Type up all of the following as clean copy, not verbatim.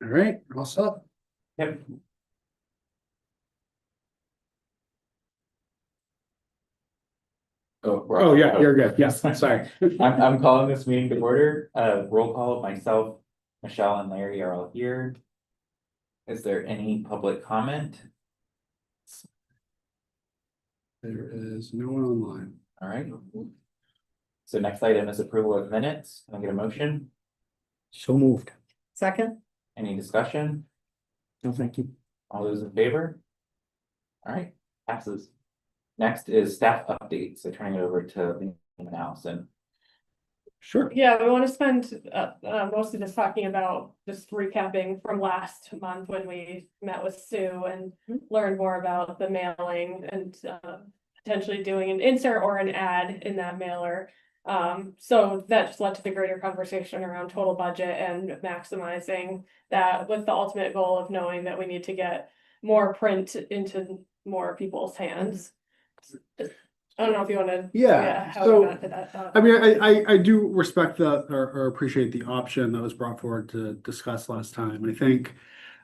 All right, all set. Yep. Oh, yeah, you're good. Yes, sorry. I'm calling this meeting to order. Roll call, myself, Michelle and Larry are all here. Is there any public comment? There is no one online. All right. So next item is approval of minutes. Can I get a motion? So moved. Second, Any discussion? No, thank you. All those in favor? All right, passes. Next is staff updates. So turning it over to Liam and Allison. Sure. Yeah, we want to spend most of this talking about just recapping from last month when we met with Sue and learned more about the mailing and potentially doing an insert or an ad in that mailer. So that just led to the greater conversation around total budget and maximizing that, with the ultimate goal of knowing that we need to get more print into more people's hands. I don't know if you want to. Yeah, how so, we got to that. I mean, I do respect or appreciate the option that was brought forward to discuss last time. I think,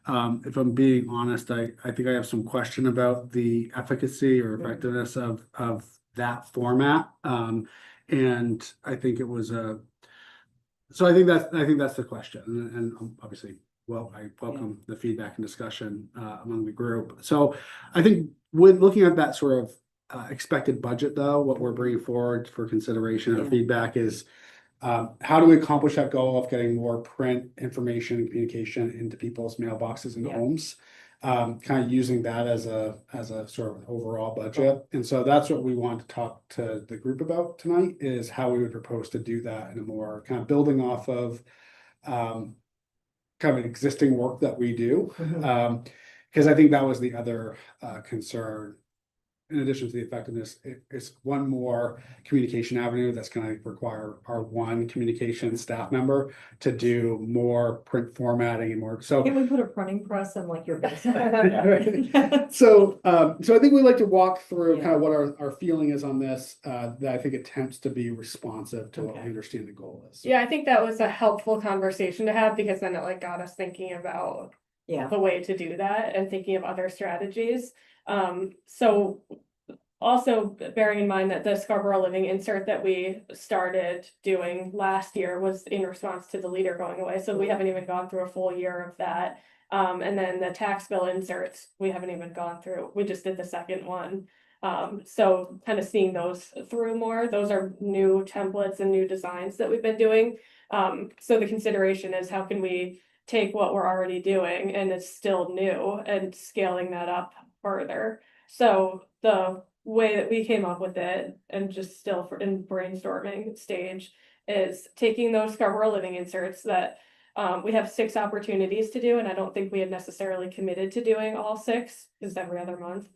if I'm being honest, I think I have some question about the efficacy or effectiveness of that format. And I think it was so I think that's the question, and obviously, well, I welcome the feedback and discussion among the group. So I think with looking at that sort of expected budget, though, what we're bringing forward for consideration or Yeah. feedback is how do we accomplish that goal of getting more print information and communication into people's mailboxes and Yeah. homes? Kind of using that as a sort of overall budget. And so that's what we want to talk to the group about tonight, is how we would propose to do that in a more kind of building off of kind of an existing work that we do. Mhm. Because I think that was the other concern. In addition to the effectiveness, it's one more communication avenue that's gonna require our one communication staff member to do more print formatting and more, so. Can we put a printing press in like your basement? So, so I think we'd like to walk through Yeah. kind of what our feeling is on this, that I think attempts to be responsive to what we Okay. understand the goal is. Yeah, I think that was a helpful conversation to have, because then it like got us thinking about Yeah, the way to do that and thinking of other strategies. So also bearing in mind that the Scarborough Living insert that we started doing last year was in response to the leader going away. So we haven't even gone through a full year of that. And then the tax bill inserts, we haven't even gone through. We just did the second one. So kind of seeing those through more, those are new templates and new designs that we've been doing. So the consideration is, how can we take what we're already doing and it's still new and scaling that up further. So the way that we came up with it, and just still in brainstorming stage, is taking those Scarborough Living inserts that we have 6 opportunities to do, and I don't think we had necessarily committed to doing all 6, because every other month.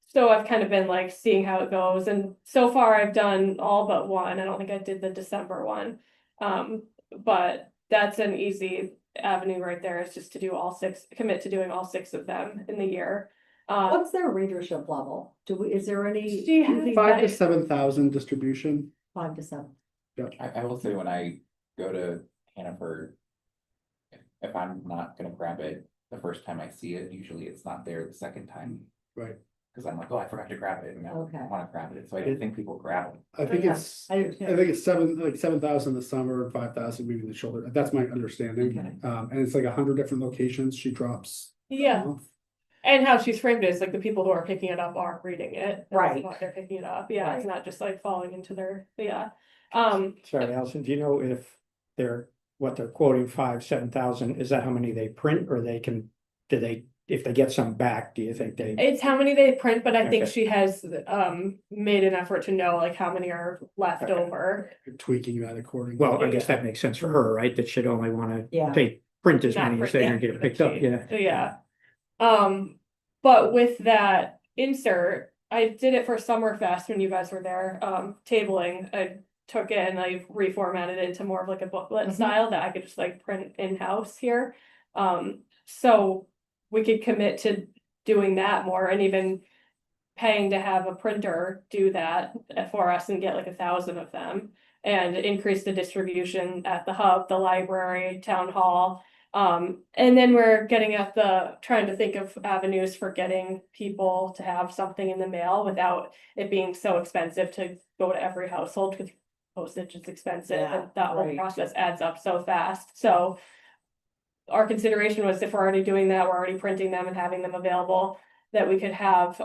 So I've kind of been like seeing how it goes, and so far I've done all but one. I don't think I did the December one. But that's an easy avenue right there, is just to do all 6, commit to doing all 6 of them in the year. what's their readership level? Is there any? Do you have anything 5,000 to that- 7,000 distribution. 5 to 7. I will say, when I go to Hannaford, if I'm not gonna grab it the first time I see it, usually it's not there the second time. Right. Cause I'm like, oh, I forgot to grab it, and I Okay. wanna grab it, so I don't think people grab it. I think Yeah, it's, I I do too. think it's 7,000 this summer, 5,000 maybe in the shoulder. That's my understanding. Okay. And it's like 100 different locations she drops. Yeah, off. and how she's framed it is like the people who are picking it up are reading it. That's Right. why they're picking it up. Yeah, it's Right. not just like falling into their, yeah. Sorry, Allison, do you know if what they're quoting 7,000, is that how many they print, or if they get some back, do you think they? It's how many they print, but I think Okay. she has made an effort to know like how many are left Okay. over. Tweaking that accordingly. Well, I guess that makes sense for her, right? That she'd only wanna Yeah. print as Not many as print, they're gonna yeah, get picked up, she- yeah. Yeah. But with that insert, I did it for Summerfest when you guys were there, tabling. I took it and I reformatted it into more of like a booklet Mhm. style that I could just like print in-house here. So we could commit to doing that more, and even paying to have a printer do that for us and get like 1,000 of them, and increase the distribution at the hub, the library, town hall. And then we're getting at trying to think of avenues for getting people to have something in the mail without it being so expensive to go to every household, because postage is expensive Yeah, and that whole right. process adds up so fast, so. Our consideration was if we're already doing that, we're already printing them and having them available, that we could have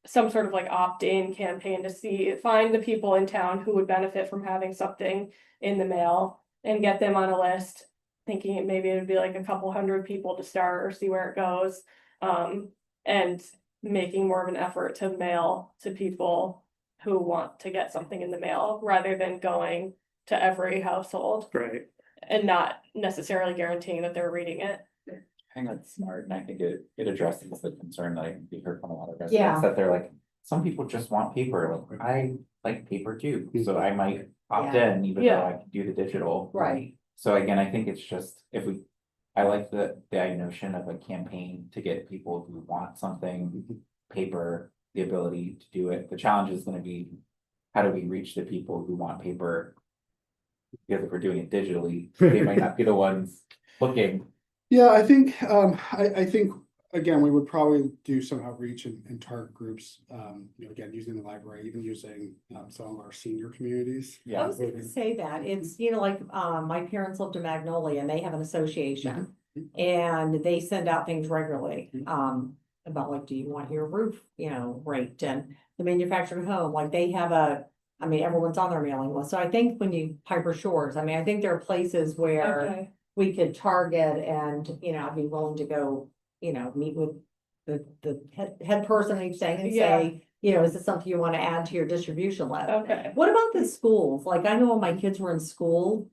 some sort of like opt-in campaign to find the people in town who would benefit from having something in the mail and get them on a list. Thinking maybe it would be like a couple hundred people to start or see where it goes. And making more of an effort to mail to people who want to get something in the mail rather than going to every household Right. and not necessarily guaranteeing that they're reading it. I think that's smart, and I think it addresses the concern that we heard from a lot of Yeah. residents, that they're like, some people just want paper, like, I like paper too, so I might opt in, even though Yeah. I can do the digital. Right. So again, I think it's just, I like the notion of a campaign to get people who want something, paper, the ability to do it. The challenge is gonna be, how do we reach the people who want paper? Because if we're doing it digitally, they might not be the ones looking. Yeah, I think, I think, again, we would probably do some outreach and target groups, again, using the library, even using, some of our senior communities. I Yeah, was gonna say that, it's, like, my parents lived in Magnolia and they have an association. And they send out things regularly, about like, do you want your roof, raked, and the manufactured home, like they have everyone's on their mailing list, so I think when Piper Shores, I think there are places where. Okay, We could target and, I'd be willing to go, meet with the head person of each thing and say, is this something you want to add to your distribution list? okay. What about the schools? Like, I know when my kids were in school,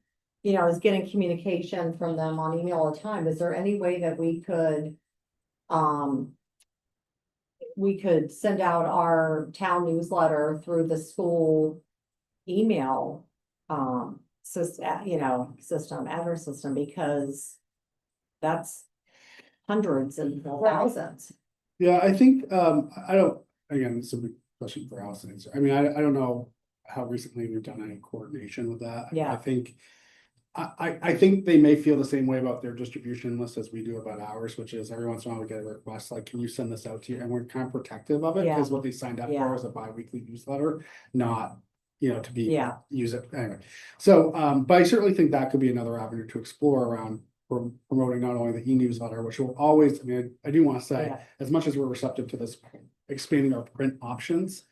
I was getting communication from them on email all the time. Is there any way that we could send out our town newsletter through the school email, system, address system, because that's hundreds and thousands. Yeah, I think, I don't, again, it's a big question for Allison to answer. I mean, I don't know how recently we've done any coordination with that. Yeah. I think. I think they may feel the same way about their distribution list as we do about ours, which is every once in a while we get a request, like, can you send this out to you? And we're kind of protective of it, because what they signed up Yeah. for is a bi-weekly newsletter, not, to be. Yeah. Use it, anyway. So, but I certainly think that could be another avenue to explore around promoting not only the e-newsletter, which will always, I do want to say, Yeah. as much as we're receptive to this, expanding our print options.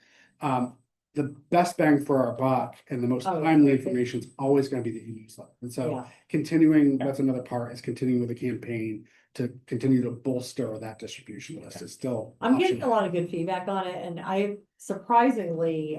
The best bang for our buck and the most Oh, timely yeah. information is always gonna be the e-newsletter. And so Yeah, continuing, that's another part, is continuing with the campaign to continue to bolster that distribution list is still. I'm getting optional. a lot of good feedback on it, and I surprisingly,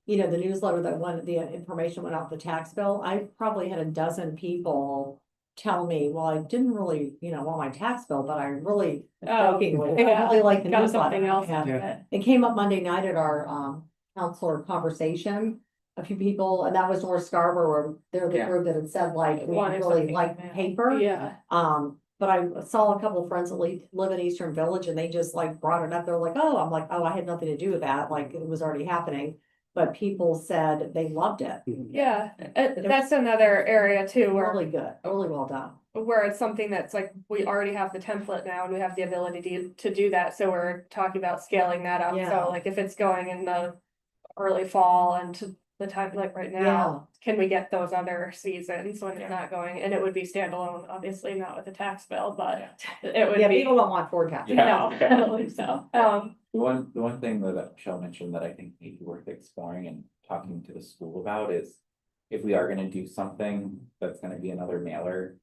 the newsletter the information went out the tax bill, I probably had a dozen people tell me, well, I didn't really, want my tax bill, but I really, jokingly, I yeah. really like the Got newsletter. something else Yeah. out of it. It came up Monday night at our counselor conversation. A few people, and that was North Scarborough, where they're the Yeah. group that had said like, we Wanted really something like in there. paper. Yeah, But I saw a couple of friends that live in Eastern Village and they just like brought it up. They're like, oh, I'm like, oh, I had nothing to do with that. Like, it was already happening. But people said they loved it. yeah, that's another area too, Really good, really well done. where it's something that's like, we already have the template now and we have the ability to do that, so we're talking about scaling that up, Yeah. so like if it's going in the early fall and to the time like right now, can we get those other seasons when it's not going, and it would be standalone, obviously not with a tax bill, but it would Yeah, be. people don't want forecast. Yeah. No, I don't think so, The one thing that Michelle mentioned that I think may be worth exploring and talking to the school about is, if we are gonna do something that's gonna be another mailer,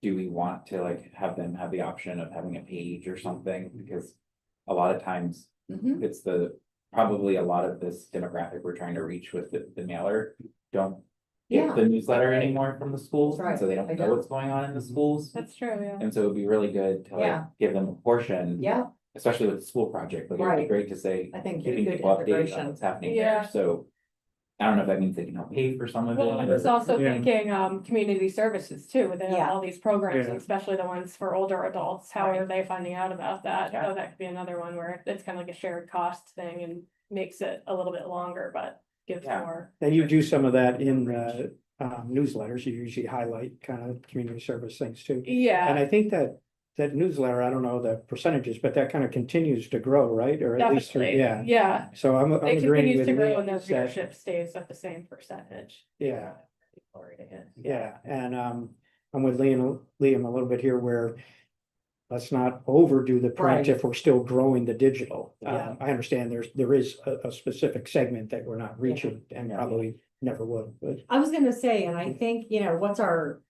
do we want to like have them have the option of having a page or something? Because a lot of times Mhm. it's probably a lot of this demographic we're trying to reach with the mailer don't Yeah. get the newsletter anymore from the schools, That's right. so they don't They know don't. what's going on in the schools. that's true, yeah. And so it'd be really good to like Yeah. give them a portion. Yeah, Especially with the school project, like it'd be Right. great to say, I think keeping good people updated on integration. what's happening Yeah. there, so. I don't know if that means they can help pay for some of it. Well, I was also Yeah. thinking, community services too, they have Yeah. all these programs, Yeah. especially the ones for older adults, how are Right. they finding out about that? Yeah. So that could be another one where it's kind of like a shared cost thing and makes it a little bit longer, but gives Yeah. more. And you do some of that in newsletters, you usually highlight kind of community service things too. And Yeah, I think that newsletter, I don't know the percentages, but that kind of continues to grow, right? Or at least, definitely, yeah. yeah. So I'm It agreeing continues with to grow Lee and their that- viewership stays at the same percentage. Yeah, People are reading it. yeah, and I'm with Liam a little bit here where let's not overdo the print Right. if we're still growing the digital. Yeah. I understand there is a specific segment that we're not reaching and Yeah. probably never would, but I was gonna say, and I think, what's our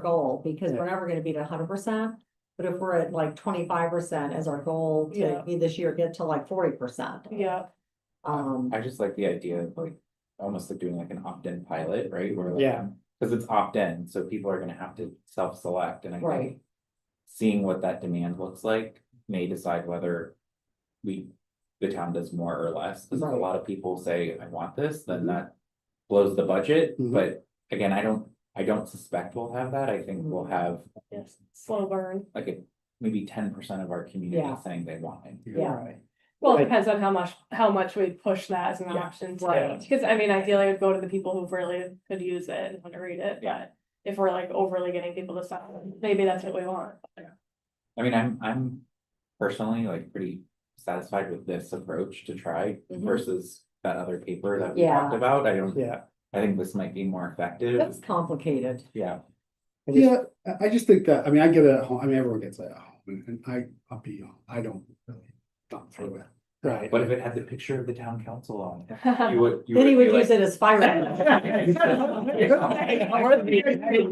goal? Because Yeah. we're never gonna be at 100%. But if we're at like 25% as our goal Yeah. to be this year, get to like 40%. Yeah, I just like the idea of like, almost like doing like an opt-in pilot, right? Where like, Yeah. cause it's opt-in, so people are gonna have to self-select, and I Right. think. Seeing what that demand looks like may decide whether the town does more or less, cause if a Right. lot of people say, I want this, then that. Blows the budget, Mhm. but again, I don't suspect we'll have that, I think we'll have yes, slow burn. like maybe 10% of our community Yeah. saying they want it. Yeah. Well, it Right. depends on how much we push that as an Yeah. option Right. too. Cause I mean, ideally it would go to the people who really could use it and want to read it, but if we're like overly getting people to sign, maybe that's what we want. I mean, I'm personally like pretty satisfied with this approach to try Mhm. versus that other paper that we Yeah. talked about, yeah. I think this might be more effective, That's complicated. yeah. I just- Yeah, I just think that, I mean, I get it at home, I mean, everyone gets it at home, and I'll be, I don't really thumb through it. Right. But if it had the picture of the town council on it, you would. Then he would be use like- it as fire.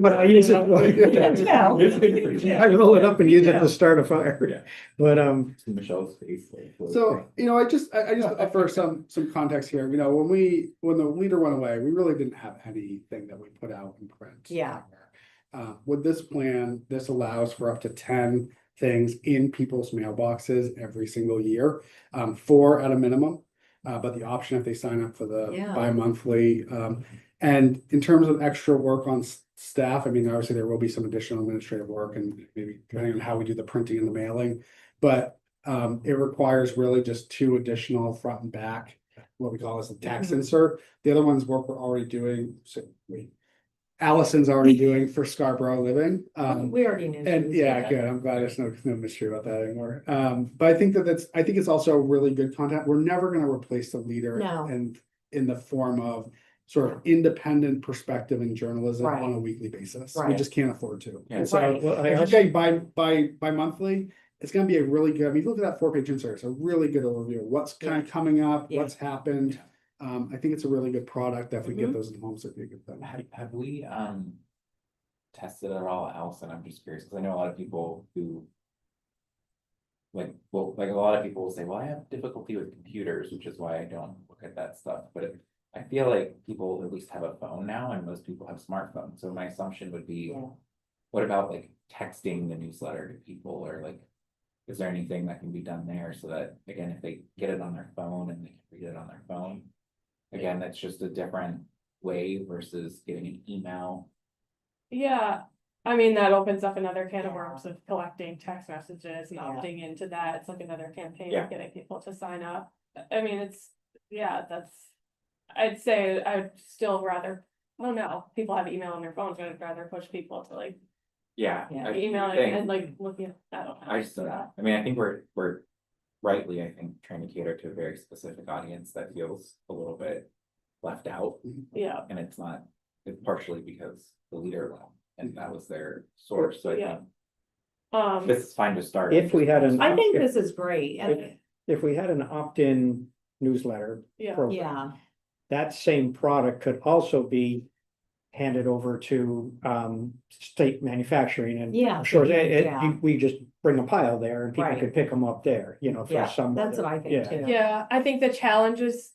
But I use it. Yeah. I roll it up and use it to start a Yeah. fire, but, Michelle's face. like, So, I just offer some context here, when the leader went away, we really didn't have anything that we put out in print. Yeah. With this plan, this allows for up to 10 things in people's mailboxes every single year, 4 at a minimum. But the option if they sign up for the Yeah. bi-monthly, and in terms of extra work on staff, I mean, obviously there will be some additional administrative work and maybe depending on how we do the printing and the mailing. But it requires really just 2 additional front and back, what we call as a tax insert. The other one's work we're already doing, Allison's already doing for Scarborough Living. We already knew. she And was yeah, doing good. I'm glad there's no mystery about that anymore. But I think I think it's also really good content. We're never gonna replace the leader. No. And in the form of sort of independent perspective and journalism Right. on a weekly basis. We Right. just can't afford to. Yeah. And so Right. well, I if you also, take by monthly, it's gonna be a really good, I mean, look at that 4-page insert. It's a really good overview of what's kind of coming up, Yeah. what's happened. I think it's a really good product that if we get Mhm. those in homes, it'd be a good thing. Have we tested it all, Allison? I'm just curious, because I know a lot of people who. Like, well, like a lot of people will say, well, I have difficulty with computers, which is why I don't look at that stuff, but I feel like people at least have a phone now and most people have smartphones, so my assumption would be. Yeah. What about like texting the newsletter to people, or like, is there anything that can be done there so that, again, if they get it on their phone and they can read it on their phone? Again, that's just a different way versus getting an email. Yeah, I mean, that opens up another can of worms of collecting text messages and Yeah. opting into that. It's like another campaign Yeah. of getting people to sign up. I mean, I'd say I'd still rather, I don't know, people have email on their phones, but I'd rather push people to like Yeah. Yeah. emailing think- and like looking at, I don't know. I just, I mean, I think we're rightly, I think, trying to cater to a very specific audience that feels a little bit left out, Yeah, and it's partially because the leader left, and that was their source, so I Yeah. think this is fine to start. if we had an. I think if- this is great. And If we had an opt-in newsletter yeah, program, yeah, that same product could also be handed over to state manufacturing and. Yeah, I'm sure yeah. we just bring a pile there and people Right. could pick them up there, for Yeah, some. that's what I think yeah. too. yeah, I think the challenge is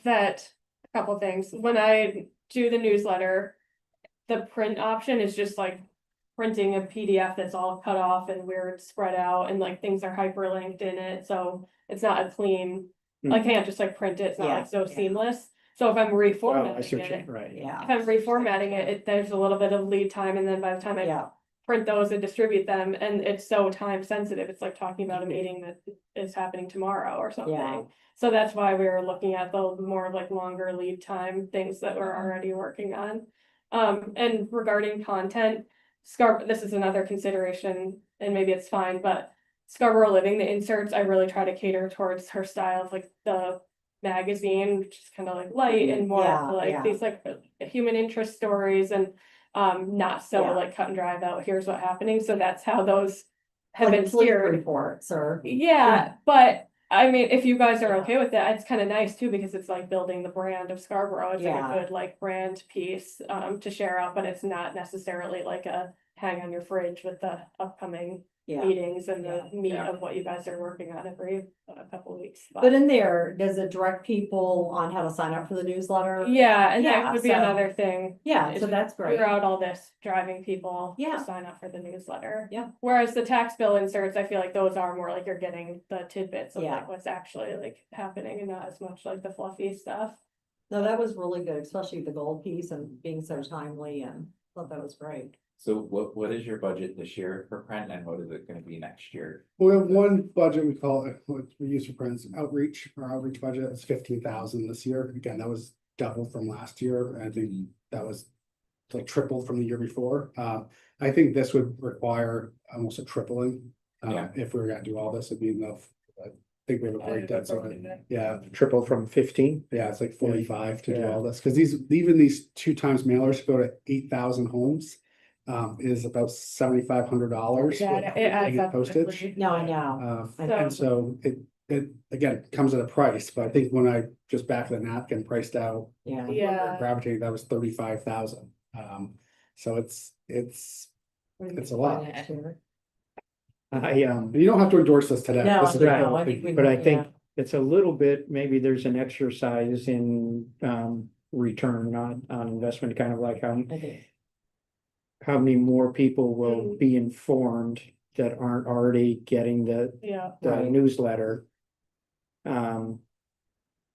that, a couple things, when I do the newsletter. The print option is just like printing a PDF that's all cut off and weird spread out and like things are hyperlinked in it, so it's not a clean. I can't just like print it, it's not Yeah, like so yeah. seamless, so if I'm Oh, I see reformatting what you, it. right. Yeah, If I'm reformatting it, there's a little bit of lead time, and then by the time I yeah, print those and distribute them, and it's so time sensitive, it's like talking about a meeting that is happening tomorrow or Yeah. something. So that's why we were looking at the more of like longer lead time things that we're already working on. And regarding content, this is another consideration, and maybe it's fine, but Scarborough Living, the inserts, I really try to cater towards her style of like the magazine, which is kind of like light and more Yeah, like yeah. these like human interest stories and not so Yeah. like cut and dry about here's what happening. So that's how those have Like been police steered. reports or, Yeah, but I mean, if you guys are Yeah. okay with that, it's kind of nice too, because it's like building the brand of Scarborough. It's like Yeah. a good like brand piece to share out, but it's not necessarily like a hang on your fridge with the upcoming yeah. meetings and the Yeah. meat Yeah. of what you guys are working on every couple of weeks. But in there, does it direct people on how to sign up for the newsletter? Yeah, and Yeah, that would be so- another thing. Yeah, is so that's great. Throughout all this, driving people Yeah. to sign up for the newsletter. Yeah. Whereas the tax bill inserts, I feel like those are more like you're getting the tidbits of Yeah. like what's actually like happening and not as much like the fluffy stuff. No, that was really good, especially the gold piece and being so timely and thought that was great. So what is your budget this year for print and what is it gonna be next year? We have one budget, we call it, what we use for prints, outreach, our outreach budget is 15,000 this year. Again, that was double from last year. I think that was like tripled from the year before. I think this would require almost a tripling. Yeah. If we were gonna do all this, it'd be enough. I think we have a breakdown, so, yeah, Triple from 15? yeah, it's like 45 to do Yeah. all this, because even these 2x mailers go to 8,000 homes. Is about $7,500. Yeah, it adds up Postage. quickly. No, I know. And so it again comes at a price, but I think when I just back the napkin priced out. Yeah. Yeah. Gravity, that was 35,000. So it's What do you It's a think lot. by next year? you don't have to endorse this today. No, This is right. no, I the- think we. But I think yeah. it's a little bit, maybe there's an exercise in return on investment, kind of like I think, how many more people will be informed that aren't already getting the Yeah, Right. newsletter.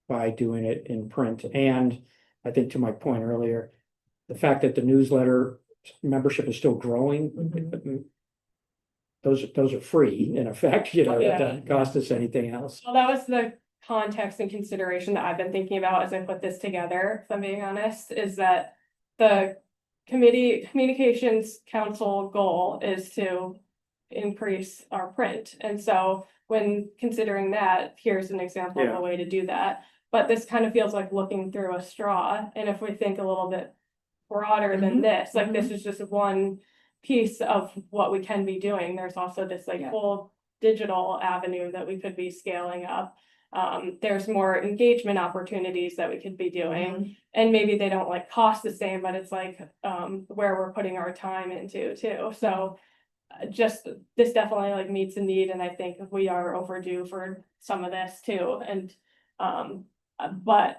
By doing it in print, and I think to my point earlier, the fact that the newsletter membership is still growing. Mhm. Those are free in effect, it Yeah. doesn't cost us anything else. well, that was the context and consideration that I've been thinking about as I put this together, if I'm being honest, is that the communications council goal is to increase our print. And so when considering that, here's an example of Yeah. a way to do that. But this kind of feels like looking through a straw. And if we think a little bit broader than Mhm, this, like this is just one piece of what we can be doing. There's also this like Yeah. whole digital avenue that we could be scaling up. There's more engagement opportunities that we could be doing. Mhm. And maybe they don't like cost the same, but it's like where we're putting our time into too. So just this definitely like meets a need, and I think we are overdue for some of this too. And but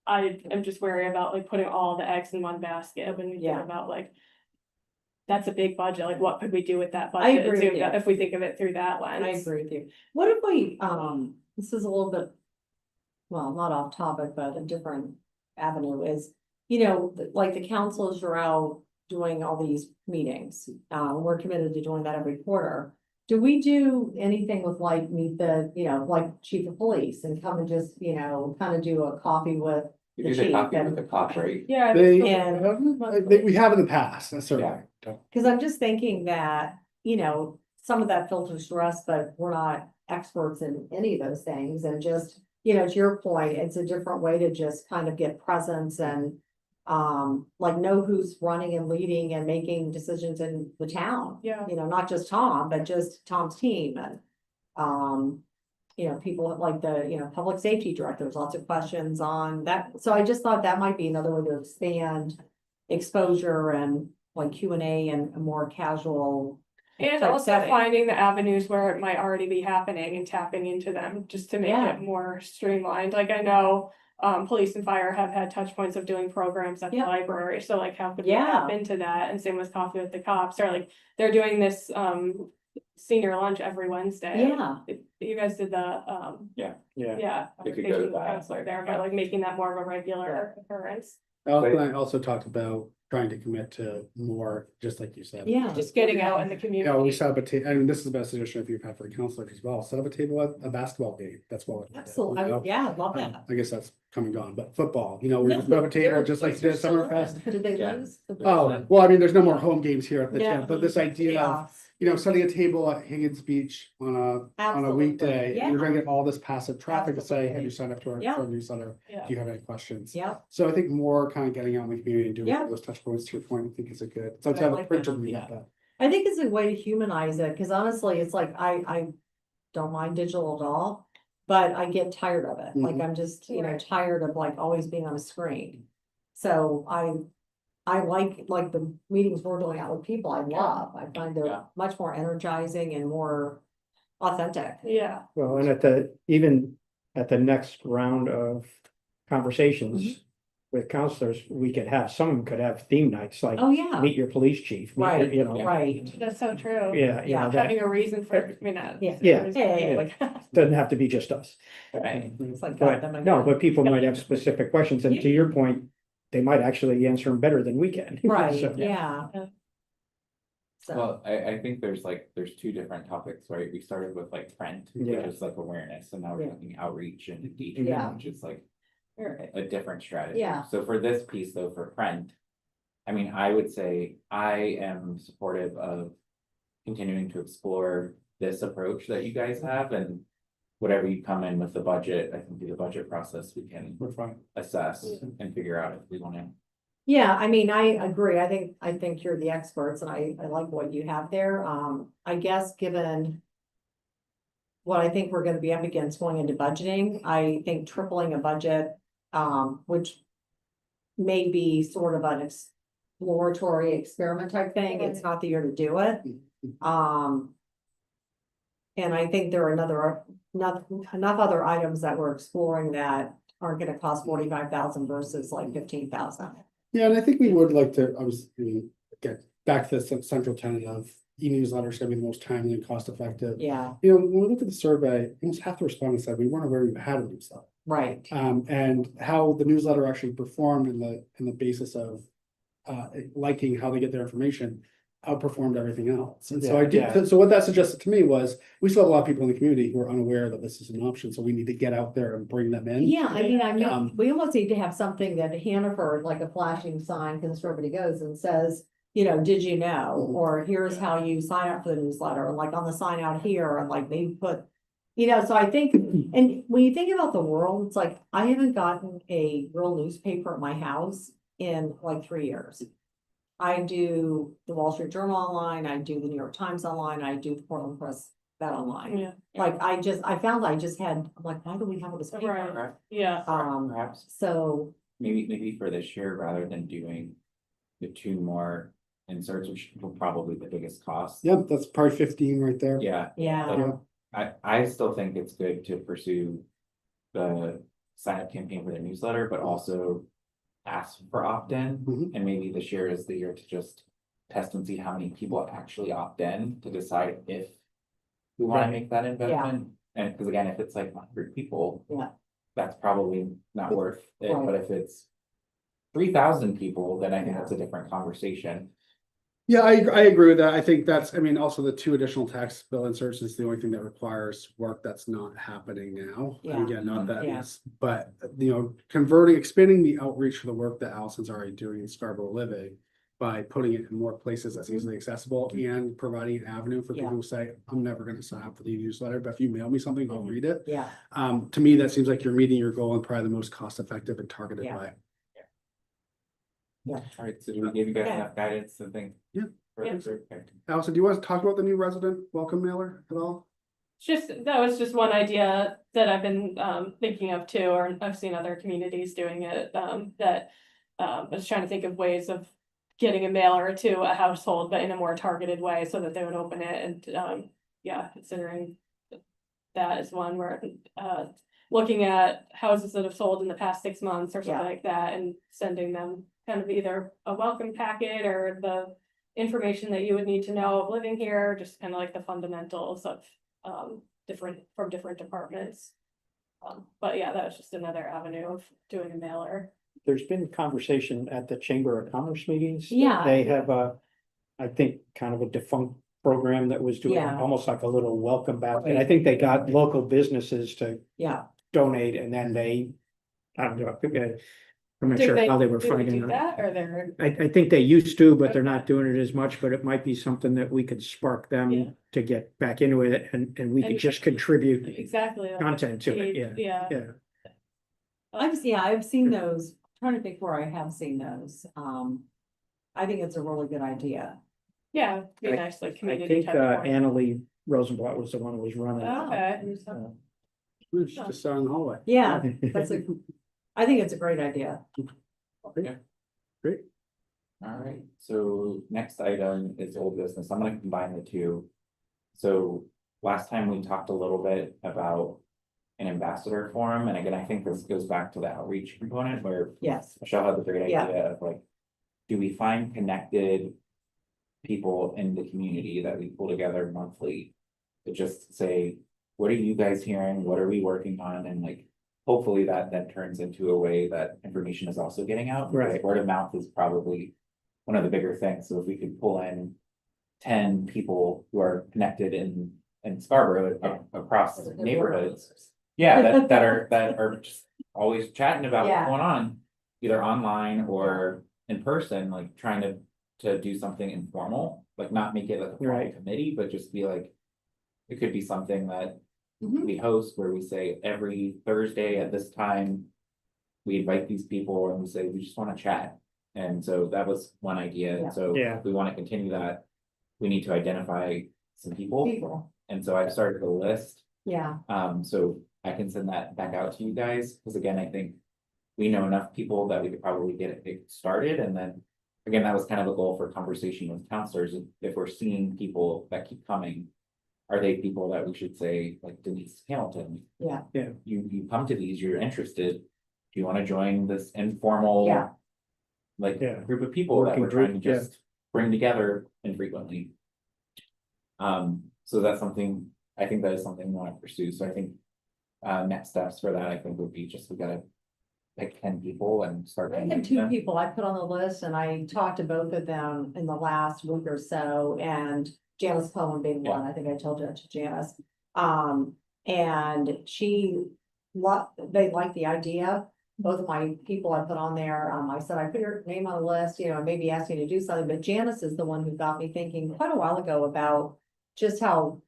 I am just wary about like putting all the eggs in one basket when we think Yeah. about like that's a big budget. Like what could we do with that I budget agree too, with you. if we think of it through that lens? I agree with you. What if we, this is a little bit, well, not off topic, but a different avenue is, like the councils are out doing all these meetings. We're committed to doing that every quarter. Do we do anything with like meet the, like chief of police and come and just, kind of do a coffee with You the do the chief copy with and- the cops, right? Yeah. They, And- we have in the past, that's certainly. Cause I'm just thinking that, some of that filters to us, but we're not experts in any of those things and just, to your point, it's a different way to just kind of get presence and. Like know who's running and leading and making decisions in the town. Yeah. Not just Tom, but just Tom's team and. People like the, public safety director, there's lots of questions on that. So I just thought that might be another way to expand exposure and like Q&A and a more casual. And type also setting. finding the avenues where it might already be happening and tapping into them, just to make Yeah. it more streamlined. Like I know. Police and fire have had touch points of doing programs at the Yeah. library, so like how could we Yeah. tap into that? And same with Coffee with the Cops, or like they're doing this senior lunch every Wednesday. Yeah, You guys did the Yeah. yeah. They could conversation go to with the that. counselor there, but like making that more of a regular occurrence. Allison and I also talked about trying to commit to more, just like you said. Yeah. Just getting out in the community. Yeah, we set up a table, I mean, this is the best suggestion if you've had for counselors as well, set up a table at a basketball game, that's what. Absolutely, yeah, I'd love that. I guess that's come and gone, but football, you know, we No, just put up a table, they're- just like they're the still Summerfest. on. Did they Yeah. lose? Oh, well, I mean, there's no more home games here at the Yeah. gym, but this idea of, you know, setting a table at Higgins Beach on a Absolutely. weekday, Yeah. you're gonna get all this passive traffic to say, have Absolutely. you signed up to Yeah. our newsletter? Yeah. Do you have any questions? Yeah, So I think more kind of getting out in the community and doing Yeah. those touch points to your point, I think is a good, so to I have a like printer that. read Yeah. that. I think it's a way to humanize it, because honestly, it's like, I don't mind digital at all, but I get tired of it, like, I'm just, Right. tired of like always being on a screen. So I like the meetings we're doing out with people, I love, I find Yeah. they're much more energizing and more authentic. Yeah, Well, and even at the next round of conversations with counselors, we could have, some of them could have theme nights, like Oh, yeah, meet your police chief. meet your- right, You know, right, that's so true. yeah, you Yeah. know, that Having a reason for, I mean, that. Yeah. Yeah. Like, doesn't have to be just us. Right. it's like. God, But oh my no, God. but people might have specific questions, and to your point, they might actually answer them better than we can. Right, So- yeah. Yeah. So, Well, I think there's two different topics, right? We started with like print, which Yeah. is like awareness, and now we're Yeah. talking outreach and engagement, Yeah. which is like right. a different strategy. Yeah. So for this piece though, for print, I mean, I would say I am supportive of continuing to explore this approach that you guys have, and whatever you come in with the budget, I think through the budget process, we can We're fine. assess and figure out if we wanna. yeah, I mean, I agree, I think you're the experts, and I like what you have there, I guess, given. What I think we're gonna be up against going into budgeting, I think tripling a budget, which. May be sort of an exploratory experiment type thing, it's not the year to do it, And I think there are enough other items that we're exploring that aren't gonna cost 45,000 versus like 15,000. Yeah, and I think we would like to, get back to the central tenet of e-newsletters gonna be the most timely and cost effective. Yeah, You know, when we looked at the survey, almost half the respondents said we weren't aware we had a newsletter. right, And how the newsletter actually performed in the basis of liking how they get their information outperformed everything else. And so I Yeah. did, so what that suggested to me was, we still have a lot of people in the community who are unaware that this is an option, so we need to get out there and bring them in. yeah, I mean, Um, we almost need to have something that Hannaford, like a flashing sign, because everybody goes and says. Did you know, Mhm. or here's how you sign up for the newsletter, and like on the sign out here, and like maybe put. So I think, and when you think about the world, it's like, I haven't gotten a real newspaper at my house in like 3 years. I do the Wall Street Journal online, I do the New York Times online, I do the Portland Press that online. Yeah, Like, I found I just had, I'm like, why do we have this Right. paper? yeah, Perhaps So, maybe for this year, rather than doing the two more inserts, which will probably be the biggest cost. Yep, that's probably 15 right there. Yeah, yeah, I still think it's good to pursue the sign up campaign for the newsletter, but also ask for opt-in. Mhm. And maybe this year is the year to just test and see how many people actually opt in to decide if we want to Right. make that investment. And because again, if it's like 100 people. Yeah. That's probably not worth it, Right. but if it's 3,000 people, then I think that's a different conversation. Yeah, I agree with that. I think that's, I mean, also the 2 additional tax bill inserts is the only thing that requires work that's not happening now. And Yeah. again, not that Yeah. is, but expanding the outreach for the work that Allison's already doing in Scarborough Living. By putting it in more places that's easily accessible and providing an avenue for people Yeah. who say, I'm never gonna sign up for the newsletter, but if you mail me something, I'll read it. yeah, To me, that seems like you're meeting your goal and probably the most cost effective and targeted Yeah. way. All right, so do we give you guys Yeah. enough guidance to think? Yeah. further? Yeah. Okay. Allison, do you want to talk about the new resident welcome mailer at all? that was just one idea that I've been thinking of too, or I've seen other communities doing it, that. I was trying to think of ways of getting a mailer to a household, but in a more targeted way, so that they would open it, and considering. That is one where looking at houses that have sold in the past 6 months or something Yeah. like that, and sending them kind of either a welcome packet or the. Information that you would need to know of living here, just kind of like the fundamentals of different departments. But yeah, that was just another avenue of doing a mailer. there's been conversation at the Chamber of Commerce meetings. Yeah. They have I think, kind of a defunct program that was doing Yeah. almost like a little welcome back. And I think they got local businesses to Yeah, donate and then I don't know, I'm not Do sure how they were do they finding do it. that, or they're, I think they used to, but they're Okay. not doing it as much, but it might be something that we could spark Yeah. them to get back into it and we could And- just contribute exactly. like content to it, paid- yeah, Yeah. yeah. I've seen those, trying to think where I have seen those, I think it's a really good idea. Yeah, be I- nice, like I community think type. of one. Annalee Rosenblatt was the one who was running. it. Okay. It's just out in the hallway. Yeah, that's a, I think it's a great idea. Alright, so next item is old business. I'm gonna combine the two. So last time we talked a little bit about an ambassador forum, and again, I think this goes back to the outreach component where Yes, Michelle had the great Yeah. idea of like, do we find connected people in the community that we pull together monthly to just say, what are you guys hearing? What are we working on? And like, hopefully that then turns into a way that information is also getting out. because Right. Word of mouth is probably one of the bigger things. So if we could pull in 10 people who are connected in Scarborough across neighborhoods. Yeah, that are just always chatting about what's Yeah. going on, either online or in person, like trying to do something informal, like not make it like a formal Right. committee, but just be like. It could be something that Mhm. we host where we say every Thursday at this time. We invite these people and we say, we just wanna chat. And so that was one idea, Yeah. and so Yeah. if we wanna continue that. We need to identify some people, people, and so I've started a list. yeah, So I can send that back out to you guys, because again, I think. We know enough people that we could probably get it started, and then, again, that was kind of a goal for conversation with counselors, if we're seeing people that keep coming. Are they people that we should say, like Denise Hamilton? Yeah. Yeah. You come to these, you're interested, do you wanna join this informal? Yeah. Like, Yeah. group of people that Working we're trying to group, yeah. just bring together infrequently. So that's something, I think that is something we wanna pursue, so I think. Next steps for that, I think would be just, we gotta. Pick 10 people and start. I had meeting two them. people I put on the list and I talked to both of them in the last week or so, and Janice Cohen being one, I think I told that to Janice. And they liked the idea, both of my people I put on there, I said, I put your name on the list, you know, maybe asking you to do something, but Janice is the one who got me thinking quite a while ago about just how.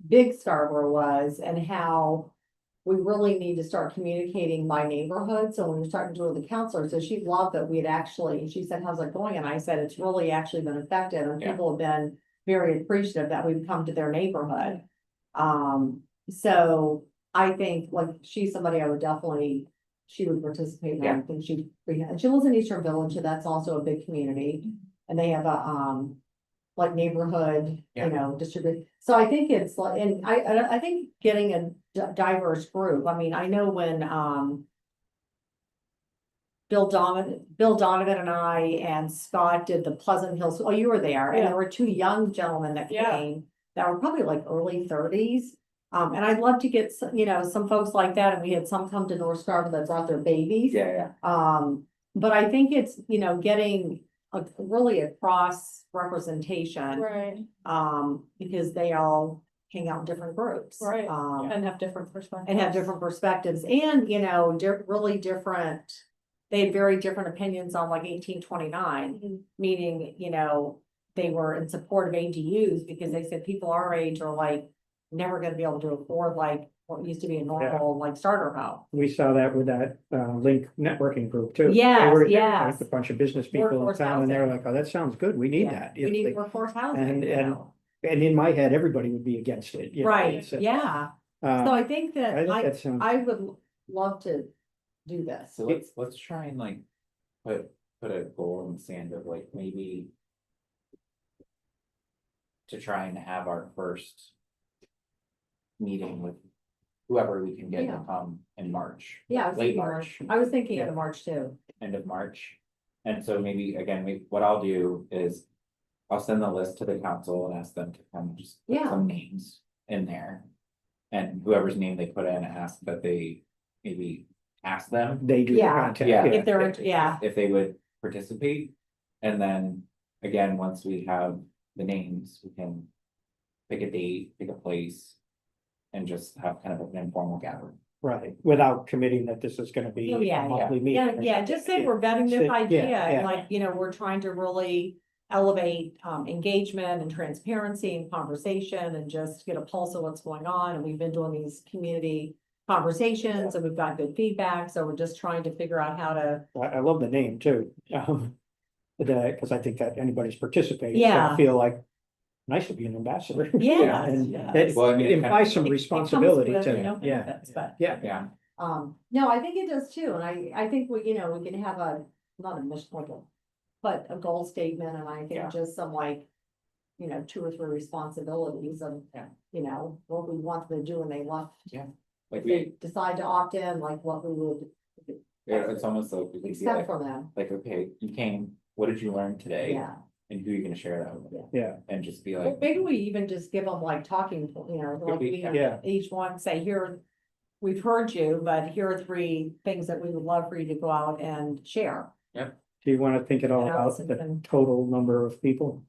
Big Scarborough was and how we really need to start communicating my neighborhood. So when we started doing the counselor, so she loved that we had actually, she said, how's it going? And I said, it's really actually been effective and Yeah. people have been very appreciative that we've come to their neighborhood. So I think like she's somebody I would definitely, she would participate in. I Yeah. think and she lives in Eastern Village, so that's also a big community. And they have a, like neighborhood, Yeah. you know, distribute. So I think it's like, and I think getting a diverse group, I mean, I know when, Bill Donovan and I and Scott did the Pleasant Hills, oh, you were there, and Yeah. there were two young gentlemen that Yeah. came that were probably like early thirties. And I'd love to get, you know, some folks like that, and we had some come to North Scarborough that brought their babies. Yeah, But I think it's, you know, getting a really a cross representation, Right, because they all hang out in different groups. Right. Um, and have different perspectives. and have different perspectives and, you know, really different. They had very different opinions on like 1829, Mhm. meaning, you know, they were in support of ADUs because they said people our age are like never gonna be able to afford like what used to be a normal like starter home. We saw that with that Link networking group too. They Yes, were- yes. A bunch of business people in Workforce town and they were housing. like, oh, that sounds good. We need Yeah, that. We need workforce housing, and- you and- know. And in my head, everybody would be against it. you know, Right, it's, yeah. So Uh, I think I that think that sounds, I would love to do this. so let's try and like, put a goal in the sand of like, maybe. To try and have our first. Meeting with whoever we can get Yeah. to come in March. Yeah, I was Late thinking March. I was thinking Yeah. of March too. End of March. And so maybe, again, what I'll do is. I'll send the list to the council and ask them to kind of just put Yeah. some names in there. And whoever's name they put in, ask that they maybe ask them. They do the Yeah. contact. Yeah. If they're, yeah, If they would participate, and then, again, once we have the names, we can pick a date, pick a place. And just have kind of an informal gathering. Right, without committing that this is gonna be Oh, yeah, a monthly meeting. yeah, or yeah, something. just say we're vetting Say- this yeah, idea, yeah. and like, you know, we're trying to really elevate engagement and transparency and conversation and just get a pulse of what's going on, and we've been doing these community conversations and we've got good feedback, so we're just trying to figure out how to, I love the name too. Cause I think that anybody's participating. Yeah. Feel like nice to be an ambassador. Yeah, And yeah. it Well, I mean, it implies some it comes responsibility with, you to, know, yeah, benefits, but. yeah. Yeah, No, I think it does too, and I think we, you know, we can have not a mission, like but a goal statement, and I Yeah. think just some like, you know, 2 or 3 responsibilities of, Yeah. you know, what we want them to do when they left. like If they we, decide to opt in, like what we would it's almost like we could be expect like, from them, okay, you came, what did you learn today? yeah. And who are you gonna share that with? Yeah, And just be Well, like, maybe we even just give them like talking, you know, like be, we, yeah. each one say, here, we've heard you, but here are 3 things that we would love for you to go out and share. do you wanna think at all Yeah, about so the then- total number of people?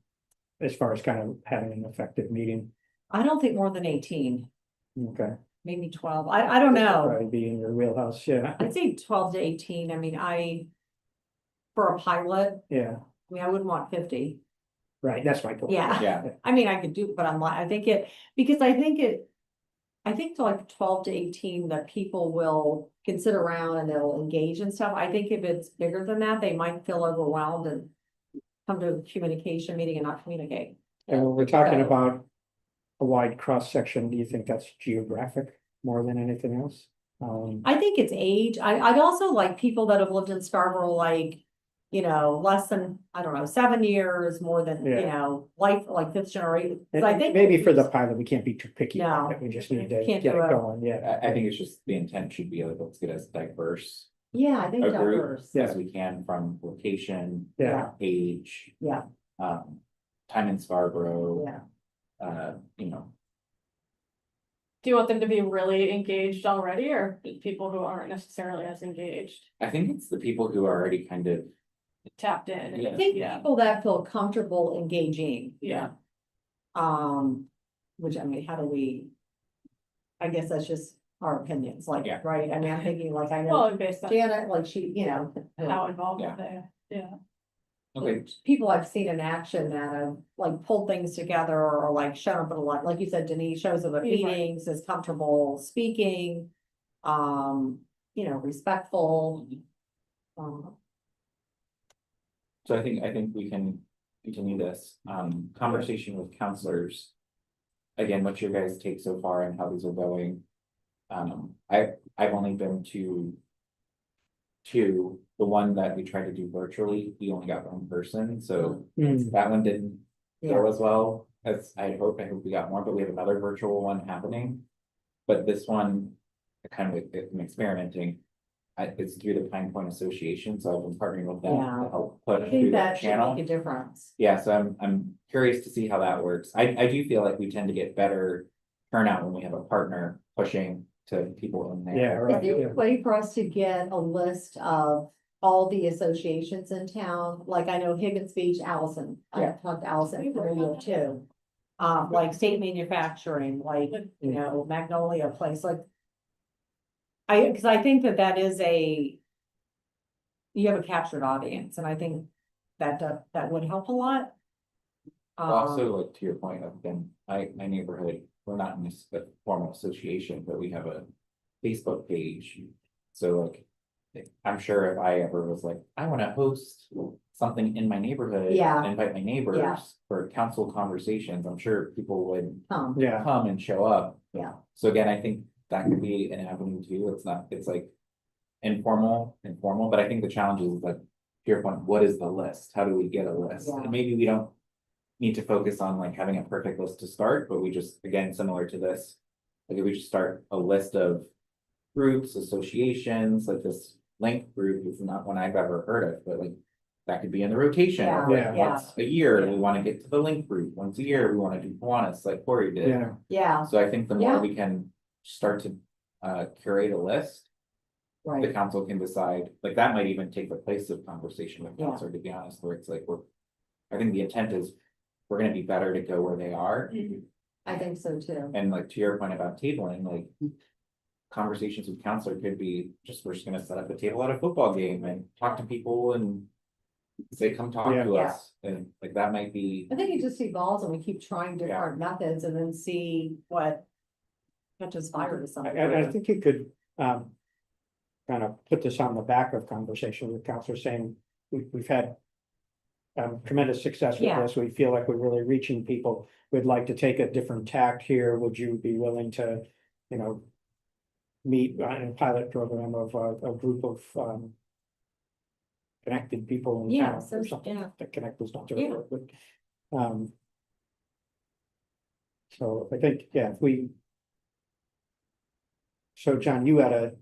As far as kind of having an effective meeting, I don't think more than 18, okay, maybe 12, I don't know. probably be in your wheelhouse, yeah, I'd say 12 to 18, I mean, for a pilot, yeah, I mean, I wouldn't want 50. right, that's my point. Yeah. yeah, I mean, I could do, but I'm like, I think to like 12 to 18, that people will can sit around and they'll engage and stuff. I think if it's bigger than that, they might feel overwhelmed and come to a communication meeting and not communicate. And when we're talking So- about a wide cross section, do you think that's geographic more than anything else? I think it's age. I'd also like people that have lived in Scarborough, like, you know, less than, I don't know, 7 years, more than, you Yeah. know, life, like 5th generation. 'Cause I think Maybe for the pilot, we can't be too picky. No. about it. We just need to Can't get do it it. going, yeah. I think it's just the intent should be like, let's get as diverse Yeah, I think a group diverse. Yeah. as we can from location, Yeah, age. Yeah. Time in Scarborough, Yeah. you know, Do you want them to be really engaged already, or people who aren't necessarily as engaged, I think it's the people who are already kind of, tapped in? I think Yeah. people that feel comfortable engaging. Yeah. Which I mean, how do we? I guess that's just our opinions, like, Yeah. right? I mean, I'm thinking like, I know Well, and based on Janet, like she, you know. how involved Yeah. they, yeah. okay, People I've seen in action that have like pulled things together or like shown up at a lot, like you said, Denise shows up at Yeah, right. meetings, is comfortable speaking. You know, respectful. so I think we can continue this, conversation with counselors. Again, what's your guys' take so far and how these are going? I've only been to two, the one that we tried to do virtually, we only got 1 person, so Mm, that one didn't Yeah, go as well as I hoped. I hope we got more, but we have another virtual one happening. But this one, I kind of, I'm experimenting. It's through the Pine Point Association, so I've been partnering with them Yeah. to help I push think through that that should channel. make a difference. Yeah, so I'm curious to see how that works. I do feel like we tend to get better turnout when we have a partner pushing to people in there. yeah, Is right, there yeah. a way for us to get a list of all the associations in town? Like I know Higgins Beach, Allison, I Yeah. talked to Allison for you too. Like State Manufacturing, like, you know, Magnolia Place, like. Cause I think that is you have a captured audience, and I think that would help a lot. Well, also, like, to your point, again, my neighborhood, we're not in this a formal association, but we have a Facebook page. So like, I'm sure if I ever was like, I wanna host something in my neighborhood. Yeah. and invite my Yeah. neighbors for council conversations, I'm sure people would Yeah, come and show up. Yeah. So again, I think that could be an avenue too, it's like informal, but I think the challenge is like, to your point, what is the list? How do we get a list? Yeah. And maybe we don't need to focus on like having a perfect list to start, but we just, again, similar to this, like if we just start a list of groups, associations, like this link group is not one I've ever heard of, but like that could be in the rotation. Yeah, of, like, yeah. Once a year, we Yeah. want to get to the link group. Once a year, we want to do Kiwanis like Corey did. yeah, Yeah, So I think the Yeah. more we can start to curate a list. the right, council can decide, like, that might even take the place of conversation with Yeah. council, to be honest, where it's like, I think the intent is, we're gonna be better to go where they are, I think so too. and like, to your point about tabling, like. Conversations with counselor could be, we're just gonna set up a table at a football game and talk to people and. Say, come talk to Yeah. us, and like, that might be, I think it just evolves and we keep trying different methods and then see what catches fire to something. I think you could, kind of put this on the back of conversation with counselor saying, we've had tremendous success with Yeah. this. We feel like we're really reaching people. We'd like to take a different tact here. Would you be willing to, you know, meet in a pilot program of a group of, connected people in Yeah, town so, or something? yeah. That connect was not the Yeah. right word, but, so I think, yeah, if we. So John, you had a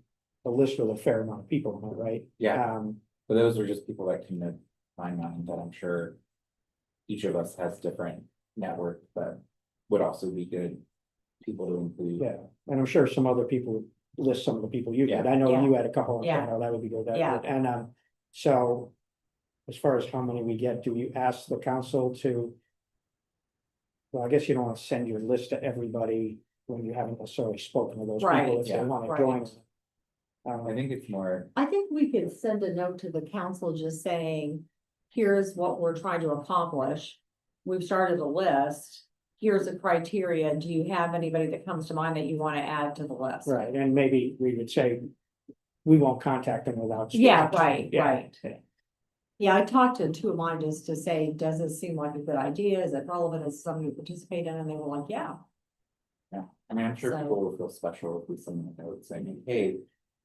list with a fair amount of people on it, right? yeah, but those are just people that came to my mind that I'm sure. Each of us has different network that would also be good people to include. Yeah, and I'm sure some other people list some of the people you did. Yeah. I know Yeah. you had a couple, Yeah. that would be good. Yeah. And, so. As far as how many we get, do you ask the council to? Well, I guess you don't want to send your list to everybody when you haven't necessarily spoken to those Right, people if they yeah, want to right. join. I think it's more, I think we could send a note to the council just saying, here's what we're trying to accomplish. We've started a list. Here's the criteria. Do you have anybody that comes to mind that you want to add to the list? Right, and maybe we would say, we won't contact them without. Yeah, speaking to them. right, Yeah. right. Yeah, I talked to two of mine just to say, does it seem like a good idea? Is it relevant? Is somebody who participate in it? And they were like, yeah. I mean, I'm sure So- people will feel special if we send them a note saying, hey.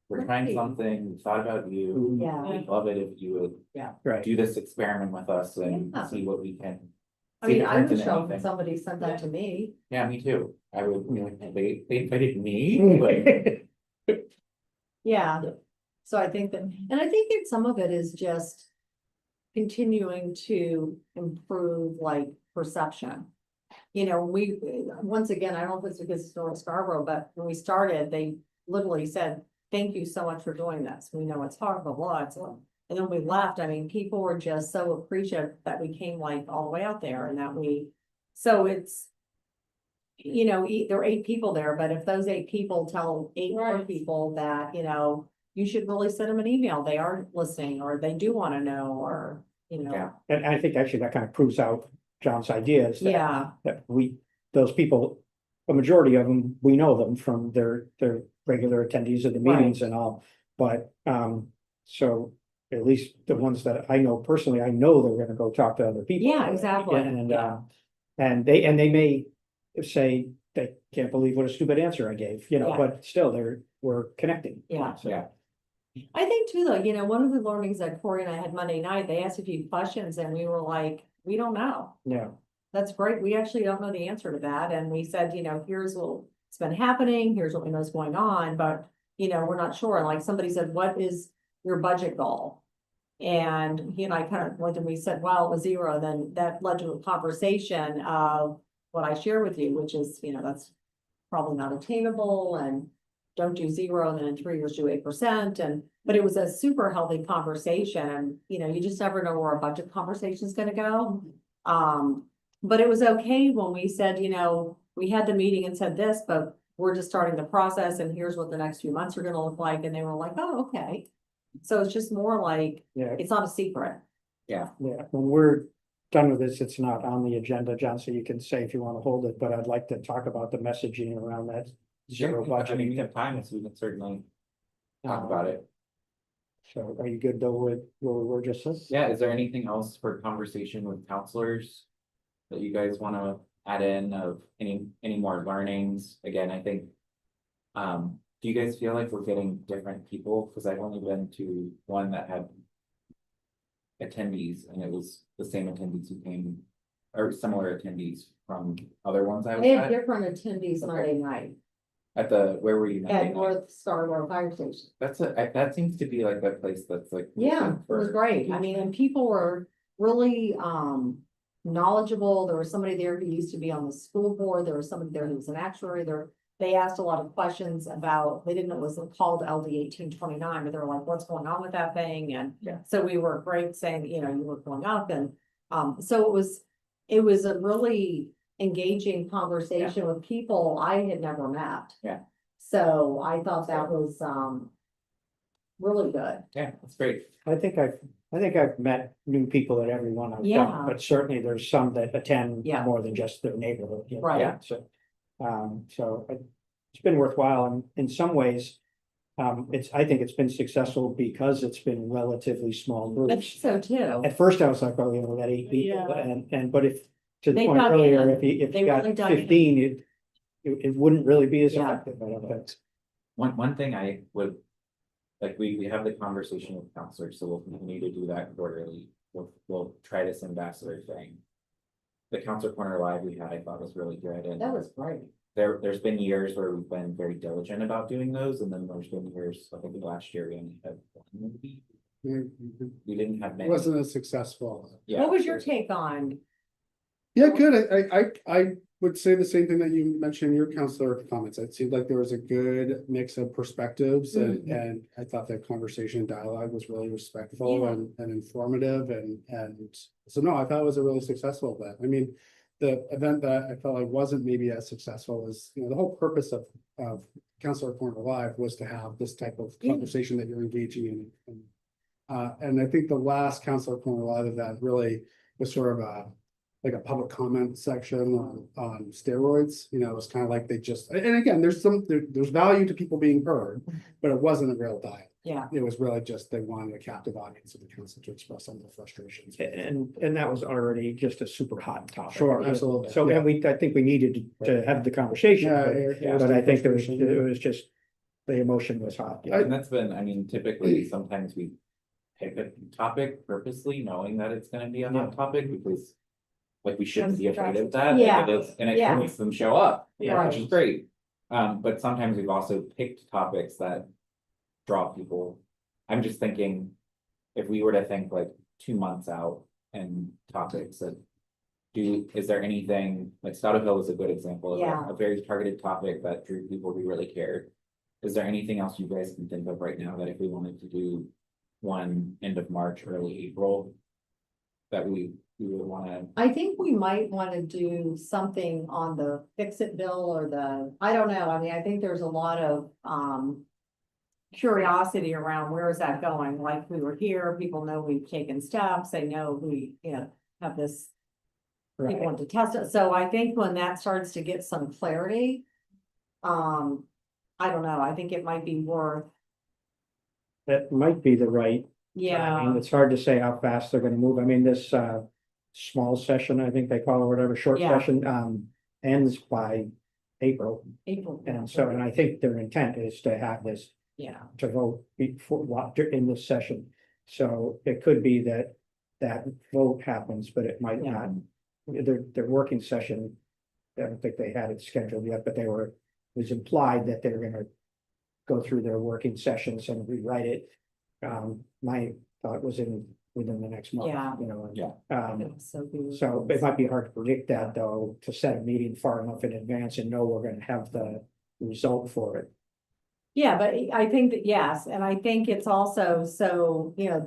We're trying Right. something, we thought about you, Yeah. we'd love it if you would Right, do this experiment with us and Yeah. see what we can. I see mean, if it I turns would into show if anything. somebody sent that to me. Yeah, me too, I would, be like, they invited me, like, Yeah, so I think that, and I think that some of it is just continuing to improve like perception. You know, once again, I don't know if it's because it's North Scarborough, but when we started, they literally said, thank you so much for doing this. We know it's hard, but lots of. And then we left. I mean, people were just so appreciative that we came like all the way out there and that so it's. You know, there are 8 people there, but if those 8 people tell 8 more Right. people that, you know, you should really send them an email, they are listening, or they do wanna know, or, you know. Yeah. and I think actually that kind of proves out John's ideas. Yeah, That those people, a majority of them, we know them from their regular attendees of the Right. meetings and all. But, so at least the ones that I know personally, I know they're gonna go talk to other people. Yeah, exactly. And, Yeah. and they may say, they can't believe what a stupid answer I gave, you know, Yeah. but still we're connecting. Yeah. So, Yeah. I think too, though, you know, one of the learnings that Corey and I had Monday night, they asked a few questions and we were like, we don't know. yeah, That's great. We actually don't know the answer to that. And we said, you know, here's what's been happening, here's what we know is going on, but, you know, we're not sure. And like somebody said, what is your budget goal? And he and I kind of looked and we said, well, it was 0. Then that led to a conversation of what I share with you, which is, you know, that's probably not attainable and don't do 0 and then in 3 years do 8%. But it was a super healthy conversation. And, you know, you just never know where a budget conversation is gonna go. But it was okay when we said, you know, we had the meeting and said this, but we're just starting the process and here's what the next few months are gonna look like. And they were like, oh, okay. So it's just more like, yeah, it's not a secret. yeah. When we're done with this, it's not on the agenda, John, so you can say if you want to hold it, but I'd like to talk about the messaging around that zero I mean, budgeting. we have time, so we can certainly talk about it. So are you good though with where we were just? Yeah, is there anything else for conversation with counselors? That you guys wanna add in of any more learnings? Again, I think. Do you guys feel like we're getting different people? Cause I've only been to one that had. Attendees, and it was the same attendees who came, or similar attendees from other ones I was They had at. different attendees Monday night At where were you? Monday at night? North Scarborough Fire Station. That seems to be like that place that's like. Yeah, looking it was for- great. I mean, and people were really knowledgeable. There was somebody there who used to be on the school board. There was somebody there who was an actuary. they asked a lot of questions about, they didn't know it was called LD 1829, but they were like, what's going on with that thing? And Yeah. so we were great saying, you know, you were going up and, so it was a really engaging conversation with people I had never met. Yeah. So I thought that was, really good. Yeah, that's great. I think I've met new people at every one I've Yeah. done, but certainly there's some that attend Yeah. more than just their neighborhood. you know, Right. Yeah. So it's been worthwhile and in some ways. I think it's been successful because it's been relatively small I think groups. so too. At first I was like, oh, you know, we got 8 people Yeah. but if, to the They point dug earlier, in. if They you got really dug in. 15, it wouldn't really be as Yeah. effective. I don't think. One thing I would, like, we have the conversation with counselors, so we'll continue to do that quarterly. We'll try this ambassador thing. The Counselor Corner Live we had, I thought was really good, and That was great. there's been years where we've been very diligent about doing those, and then there's been years, I think last year we only had one movie. We didn't have It many. wasn't as successful. Yeah. What was your take on? Yeah, good. I would say the same thing that you mentioned in your counselor comments. It seemed like there was a good mix of perspectives and I thought the conversation and dialogue was really respectful Yeah. and informative and so no, I thought it was a really successful event. I mean, the event that I felt like wasn't maybe as successful is, you know, the whole purpose of Counselor Corner Live was to have this type of Yeah. conversation that you're engaging in. And I think the last Counselor Corner Live event really was sort of like a public comment section on steroids, you know, it was kind of like they just, and again, there's value to people being heard, but it wasn't a real diet. Yeah. It was really just, they wanted a captive audience of the council to express some of the frustrations. And that was already just a super hot topic. Sure, absolutely. So Yeah. and I think we needed to have the conversation, but I think it was just, the emotion was hot. yeah. And that's been, I mean, typically, sometimes we pick a topic purposely, knowing that it's gonna be a hot topic, because. Like, we shouldn't be afraid of that. Yeah. And it is, and it Yeah. makes them show up, Yeah. which is great. But sometimes we've also picked topics that draw people. I'm just thinking, if we were to think like 2 months out and topics that. Is there anything, like Stouter Hill is a good example of Yeah. a very targeted topic that drew people who really cared. Is there anything else you guys can think of right now that if we wanted to do one end of March, early April? That we would wanna, I think we might want to do something on the fix-it bill or I don't know, I mean, I think there's a lot of, curiosity around where is that going, like we were here, people know we've taken steps, they know we, you know, have this. People Right. want to test it, so I think when that starts to get some clarity. I don't know, I think it might be worth, That might be the right. I mean, yeah, it's hard to say how fast they're gonna move. I mean, this small session, I think they call it, whatever, short Yeah. session, ends by April. April. And I think their intent is to have this Yeah, to vote in this session. So it could be that vote happens, but it might Yeah. not. Their working session, I don't think they had it scheduled yet, but it was implied that they were gonna go through their working sessions and rewrite it. My thought was within the next month, Yeah. you know. Yeah. So it might be hard to predict that though, to set a meeting far enough in advance and know we're gonna have the result for it. Yeah, but I think that, yes, and I think it's also, so, you know,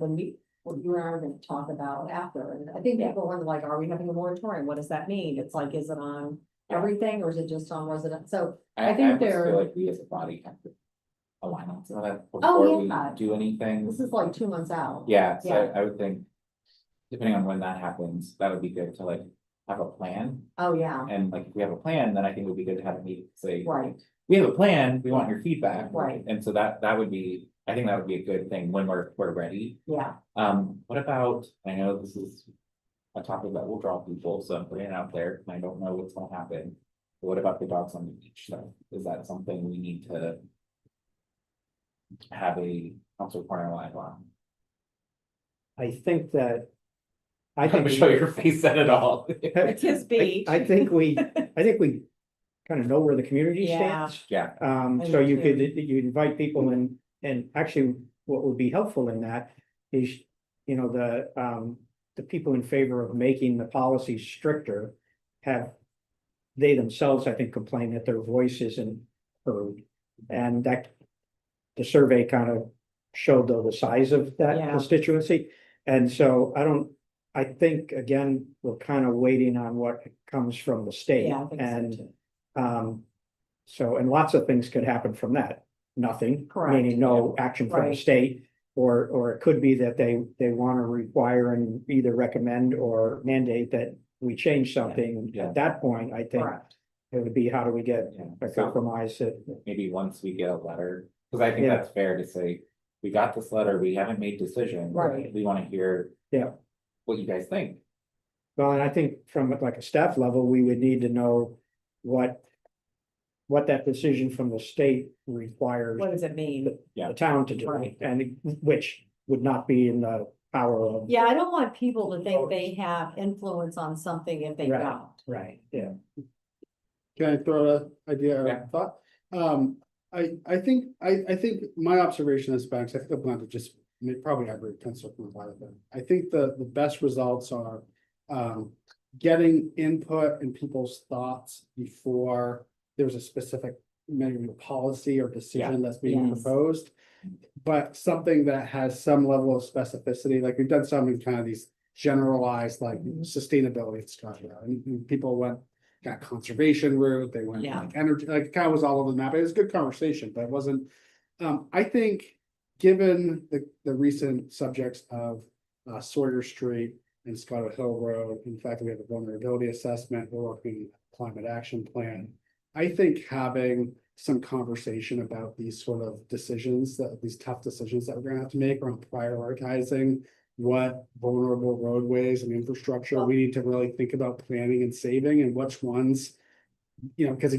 what you and I are gonna talk about after, and I think people wonder like, are we having a moratorium? What does that mean? It's like, is it on everything or is it just on residents? So, I think almost they're- feel like we as a body have to. Align on some of that Oh, before yeah. we do anything. this is like 2 months out. Yeah, so Yeah. I would think, depending on when that happens, that would be good to like have a plan. Oh, yeah, And like, if we have a plan, then I think it would be good to have a meeting, say, right, we have a plan, we want your feedback. Right. And so that would be, I think that would be a good thing when we're ready. yeah. What about, I know this is a topic that will draw people, so I'm putting it out there, and I don't know what's gonna happen. But what about the dogs on the beach stuff? Is that something we need to have a council corner live on? I think that. I I'm think. gonna show your face at it all. It's his beach. I think we kind of know where the community Yeah. stands. Yeah, So I you do could, too. you invite people in, and actually what would be helpful in that is, you know, the people in favor of making the policy stricter have. They themselves, I think, complain that their voice isn't heard. And that, the survey kind of showed though the size of that Yeah. constituency. And so I think, again, we're kind of waiting on what comes from the state. Yeah, I think so And, too. so, and lots of things could happen from that. Nothing, Correct. meaning no action from the Right. state. Or it could be that they want to require and either recommend or mandate that we change something. Yeah. At that point, I think Correct. it would be, how do we get Yeah. a So compromise that, maybe once we get a letter, because I think Yeah. that's fair to say, we got this letter, we haven't made decisions. Right. We want to hear. Yeah. What you guys think. well, and I think from like a staff level, we would need to know what that decision from the state requires What does it mean? Yeah. the town to do, Right. and which would not be in the power of. Yeah, I don't want people to think they have influence on something if they Right. don't. Right, yeah. Can I throw an idea or Yeah. a thought? I think my observation is back, I think I'm going to just, probably agree, pencil from it. I think the best results are, getting input and people's thoughts before there's a specific maybe a policy or decision that's being Yes. proposed. But something that has some level of specificity, like we've done some in kind of these generalized, like Mhm. sustainability stuff, and people went, got conservation route, they went Yeah. like energy, like it kind of was all over the map. It was a good conversation, but it wasn't. I think, given the recent subjects of Sawyer Street and Scotto Hill Road, in fact, we have a vulnerability assessment, we're working on a climate action plan. I think having some conversation about these sort of decisions, that these tough decisions that we're gonna have to make around prioritizing what vulnerable roadways and infrastructure we need to really think about planning and saving, and which ones, because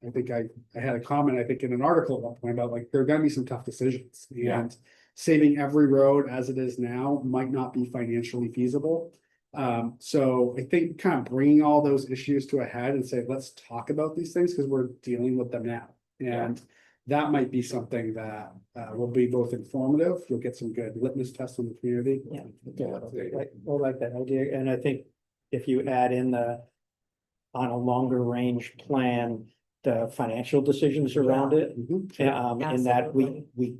I think I had a comment, I think in an article at one point about like, there are gonna be some tough decisions. Yeah. And saving every road as it is now might not be financially feasible. So I think kind of bringing all those issues to a head and say, let's talk about these things, because we're dealing with them now. And that might be something that will be both informative, you'll get some good litmus tests on the community. Yeah. I like that idea, and I think if you add in on a longer range plan, the financial decisions around it. Mhm. In that we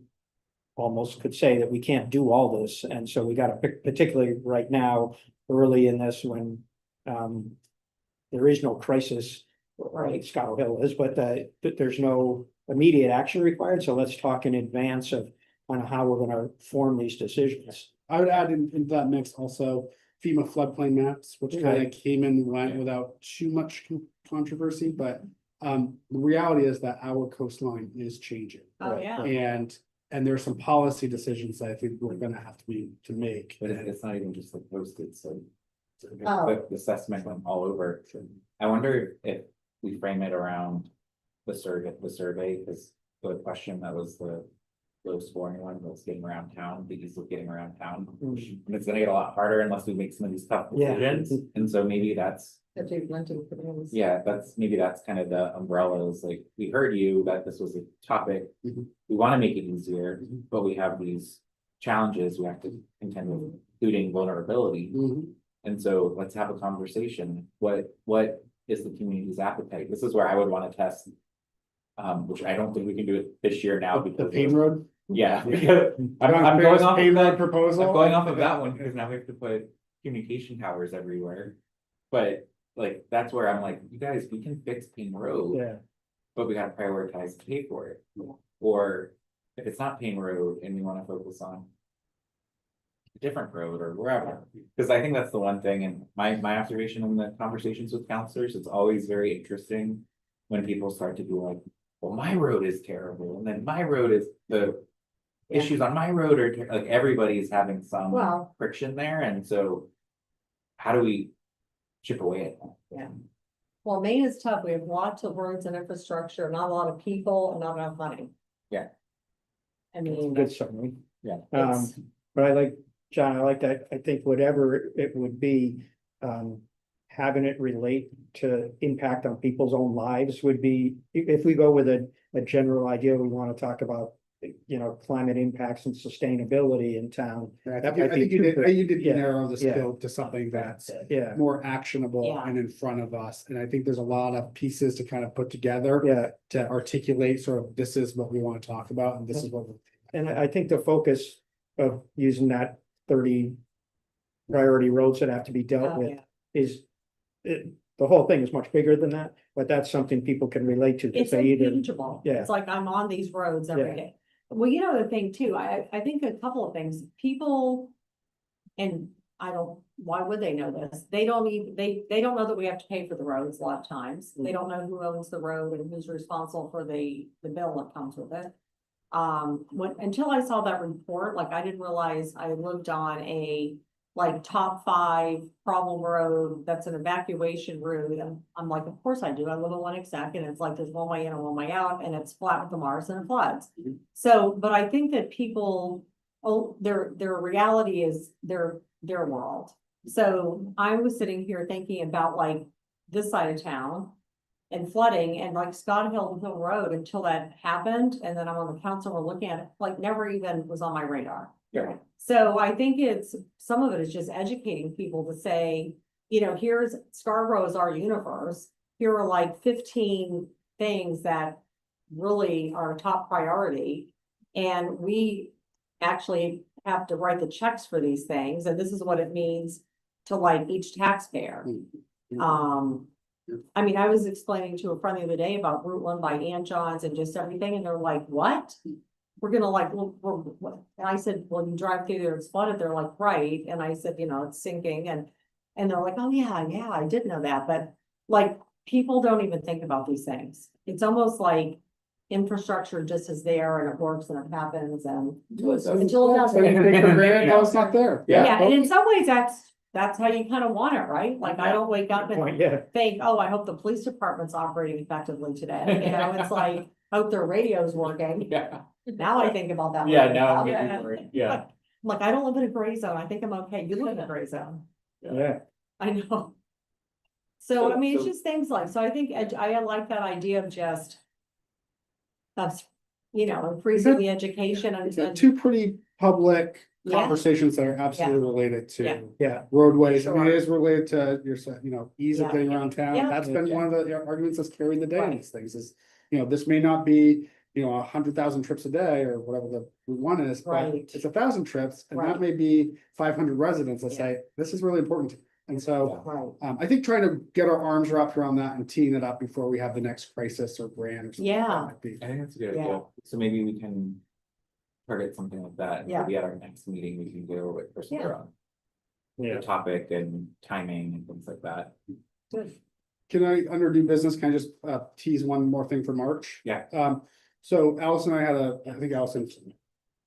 almost could say that we can't do all this, and so we gotta pick, particularly right now, early in this, when there is no crisis. Right, Scotto Hill is, but there's no immediate action required, so let's talk in advance of on how we're gonna form these decisions. I would add into that mix also FEMA floodplain maps, which kind Right. of came in went without too much controversy, but the reality is that our coastline is changing. Oh, yeah. And there's some policy decisions that I think we're gonna have to make. But it's not even just like posted, so. Oh. The assessment went all over. I wonder if we frame it around the survey, because the question that was the low scoring one was getting around town, the ease of getting around town. Mm. And it's gonna get a lot harder unless we make some of these tough Yeah. decisions, and so maybe that's, Yeah. maybe that's kind of the umbrella, is like, we heard you, that this was a topic. Mhm. We wanna make it easier, Mhm. but we have these challenges we have to contend with, including vulnerability. Mhm. And so let's have a conversation. What is the community's appetite? This is where I would want to test. Which I don't think we can do it this year now The because. Payne Road. Yeah. because I'm going off Payne of Road that, proposal. I'm going off of that one because now we have to put communication towers everywhere. But like, that's where I'm like, you guys, we can fix Payne Road, Yeah, but we gotta prioritize to pay for it. Or if it's not Payne Road and we wanna focus on a different road or wherever, because I think that's the one thing, and my observation in the conversations with counselors, it's always very interesting. When people start to be like, well, my road is terrible, and then my road is the Yeah. issues on my road are like, everybody's having some Well- friction there, and so. How do we chip away at that? Well, Maine is tough. We have lots of roads and infrastructure, not a lot of people and not enough money. Yeah. I mean, good summary. Yeah. it's, But I like, John, I like that. I think whatever it would be, having it relate to impact on people's own lives would be, if we go with a general idea, we want to talk about you know, climate impacts and sustainability in town. I That think, might I be think you too did, big. you did Yeah, narrow the yeah. scope to something that's Yeah, more actionable Yeah. and in front of us. And I think there's a lot of pieces to kind of put together yeah. to articulate sort of, this is what we want to talk about and this is what. And I think the focus of using that 30 priority roads that have to be dealt Oh, with yeah. is, the whole thing is much bigger than that, but that's something people can relate to. 'Cause It's they either, intangible. yeah. It's like I'm on these roads every Yeah. day. Well, you know, the thing too, I think a couple of things, people. And I don't, why would they know this? They don't even, they don't know that we have to pay for the roads a lot of times. They don't know who owns the road and who's responsible for the bill that comes with it. Until I saw that report, like I didn't realize I lived on a like top 5 problem road that's an evacuation route. And I'm like, of course I do. I live in Lennoxac and it's like there's one way in and one way out and it's flat with the Mars and it floods. Mhm. So, but I think that people, their reality is their world. So I was sitting here thinking about like this side of town and flooding and like Scott Hill Road until that happened. And then I'm on the council, we're looking at it, like never even was on my radar. Yeah. So I think some of it is just educating people to say, you know, here's Scarborough is our universe. Here are like 15 things that really are a top priority. And we actually have to write the checks for these things. And this is what it means to like each taxpayer. I mean, I was explaining to a friend the other day about Route 1 by Aunt John's and just everything. And they're like, what? We're gonna like, well, and I said, well, you drive through there, it's flooded. They're like, right. And I said, you know, it's sinking and they're like, oh yeah, I did know that. But like, people don't even think about these things. It's almost like infrastructure just is there and it works and it happens and until it doesn't. Take for granted, no, it's not there. Yeah, and in some ways, that's how you kind of want it, right? Like, I don't wake up Good and point, yeah. think, oh, I hope the police department's operating effectively today. You know, it's like, hope their radio's working. Yeah. Now I think about that. Yeah, when I now wake I'm up. really worried. Yeah. Like, I don't live in a gray zone. I think I'm okay. You live in a gray zone. Yeah, I know. So, I mean, it's So- just things like, so I think I like that idea of just of, you know, increasing the education We've got and, two pretty public Yeah. conversations that are absolutely related Yeah. to yeah, roadways. I mean, it Sure. is related to your, you know, ease of Yeah. getting around town. Yeah. That's been one of the arguments that's carried the day in Right. these things is, you know, this may not be, you know, 100,000 trips a day or whatever the Route 1 is, but Right. it's 1,000 trips and that Right. may be 500 residents that Yeah. say, this is really important. And so, right. I think trying to get our arms wrapped around that and teeing it up before we have the next crisis or brand or something. Yeah. that might be. I think that's a good Yeah. idea. So maybe we can target something like that. Yeah. Maybe at our next meeting, we can go with Christopher on yeah. the topic and timing and things like that. Good. Can I, under new business, can I just tease one more thing for March? Yeah. So Allison and I had I think Allison.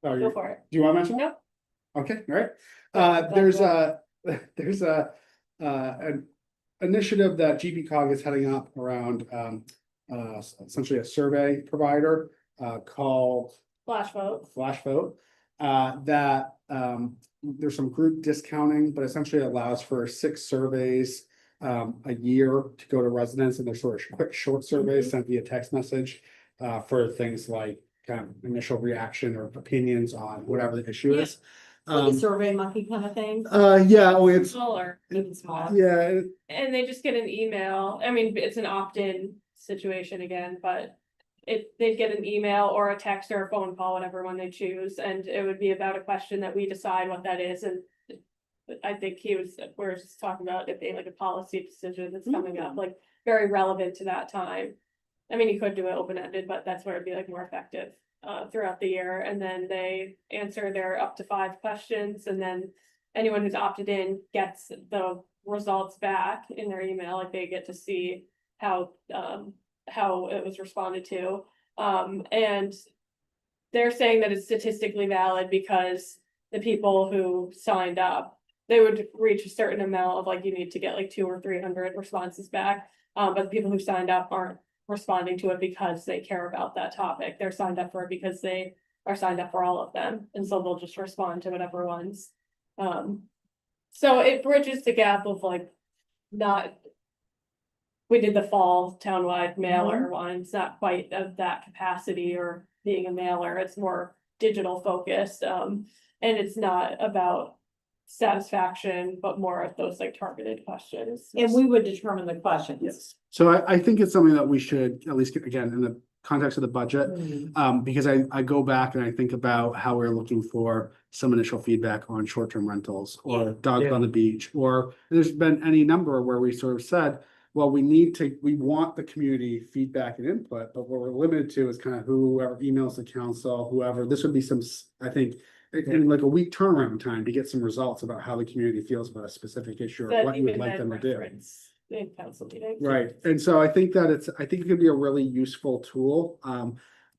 Oh, Go for it. do you want to mention? Nope. Okay, all right. There's an initiative that GBCOG is heading up around essentially a survey provider called Flash vote. Flash Vote. That there's some group discounting, but essentially allows for 6 surveys a year to go to residents, and they're sort of quick, short surveys sent via text message for things like kind of initial reaction or opinions on whatever the issue is. Like a Survey Monkey kind of thing, Yeah, oh, it's, Smaller. even smaller. yeah, And they just get an email. I mean, it's an opt-in situation again, but they'd get an email or a text or a phone call, whatever one they choose, and it would be about a question that we decide what that is. And I think we're just talking about it being like a policy decision that's coming up, like very relevant to that time. I mean, you could do it open-ended, but that's where it'd be like more effective throughout the year. And then they answer their up to 5 questions, and then anyone who's opted in gets the results back in their email. Like they get to see how it was responded to. And they're saying that it's statistically valid because the people who signed up, they would reach a certain amount of like, you need to get like 200 or 300 responses back. But the people who signed up aren't responding to it because they care about that topic. They're signed up for it because they are signed up for all of them. And so they'll just respond to whatever ones. So it bridges the gap of like not we did the fall townwide mailer one, it's not quite of that capacity or being a mailer, it's more digital focused, and it's not about satisfaction, but more of those like targeted questions. And we would determine the questions. So I think it's something that we should, at least again, in the context of the budget, because I go back and I think about how we're looking for some initial feedback on short-term rentals or Yeah. dogs Yeah. on the beach, or there's been any number where we sort of said, well, we want the community feedback and input, but what we're limited to is kind of whoever emails the council, whoever, this would be some, I think, in like a week turnaround time to get some results about how the community feels about a specific issue or That what you would even like then them to do. reference in council meetings. Right, and so I think that I think it could be a really useful tool.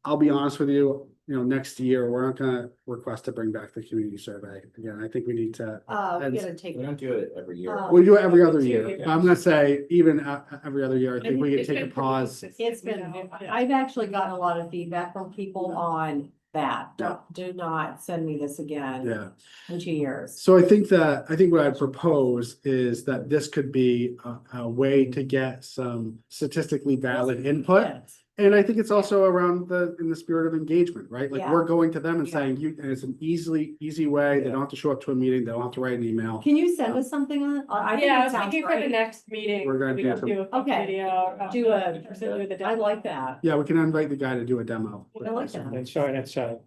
I'll be honest with you, next year, we're not gonna request to bring back the community survey. Again, I think we need to, We gotta take. We don't do it every year. We do it every other Two year. years. I'm gonna say even every other year, I think we could It's take a been pretty pause. consistent, It's been, you know, yeah. I've actually gotten a lot of feedback from people on that. Yeah. Do not send me this again Yeah, in 2 years. so I think what I'd propose is that this could be a way to get some statistically valid input. Yes. And I think it's also around in the spirit of engagement, right? Like, Yeah. we're going to them and Yeah. saying, and it's an easy way, they Yeah. don't have to show up to a meeting, they don't have to write an email. Can you send us something on? I think Yeah, I it was sounds thinking for the great. next meeting. We're gonna we do could some- a quick Okay. video. Do the I demo. like that. Yeah, we can invite the guy to do a demo. I like that. And so it's a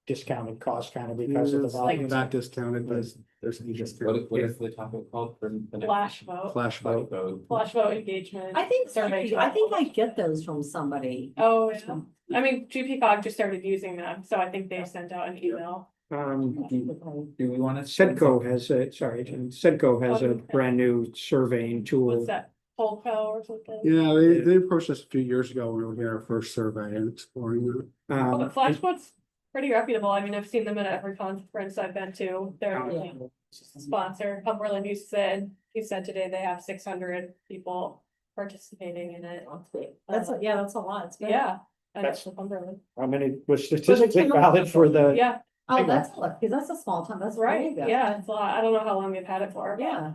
discounted cost kind of because of the It's volume. not discounted, there's a discount. What is the topic called for the next? Flash vote, Flash vote. flash vote engagement. I think, survey. I think I get those from somebody. Oh, yeah. I mean, GP just started using them, so I think they sent out an email. Do we want to? Sedco has Sedco has a Okay. brand new surveying What's tool. that, Polco or something? Yeah, they approached us a few years ago when we were looking at our first survey and exploring that. Oh, but Flashbot's pretty reputable. I mean, I've seen them at every conference I've been to. They're Yeah. just a sponsor. Cumberland he said today they have 600 people participating in it. That's, yeah, that's a lot. It's good. Yeah. And That's- it's Cumberland. How many was statistically valid for the, Yeah, Oh, that's, because that's a small town. That's right. really good. Yeah, it's a lot. I don't know how long they've had it for. but, Yeah.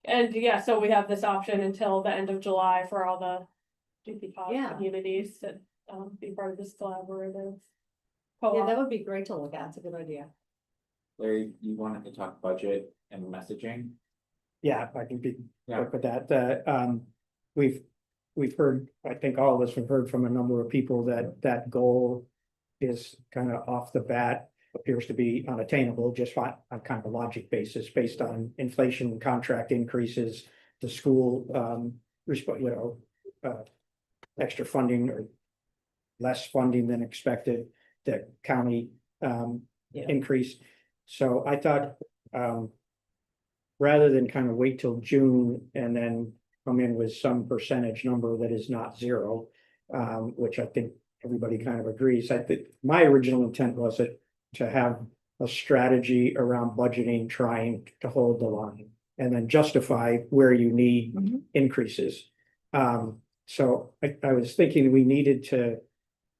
And yeah, so we have this option until the end of July for all the GP Yeah. communities to be part of this collaborative. Yeah, co-op. that would be great to look at. It's a good idea. Larry, you wanted to talk budget and messaging? yeah, I can be Yeah. quick with that. We've heard, I think all of us have heard from a number of people that that goal is kind of off the bat appears to be unattainable, just on kind of a logic basis, based on inflation, contract increases, the school, extra funding or less funding than expected, the county, Yeah. increase. So I thought, rather than kind of wait till June and then come in with some percentage number that is not zero, which I think everybody kind of agrees. I think my original intent was to have a strategy around budgeting, trying to hold the line and then justify where you need Mhm. increases. So I was thinking we needed to,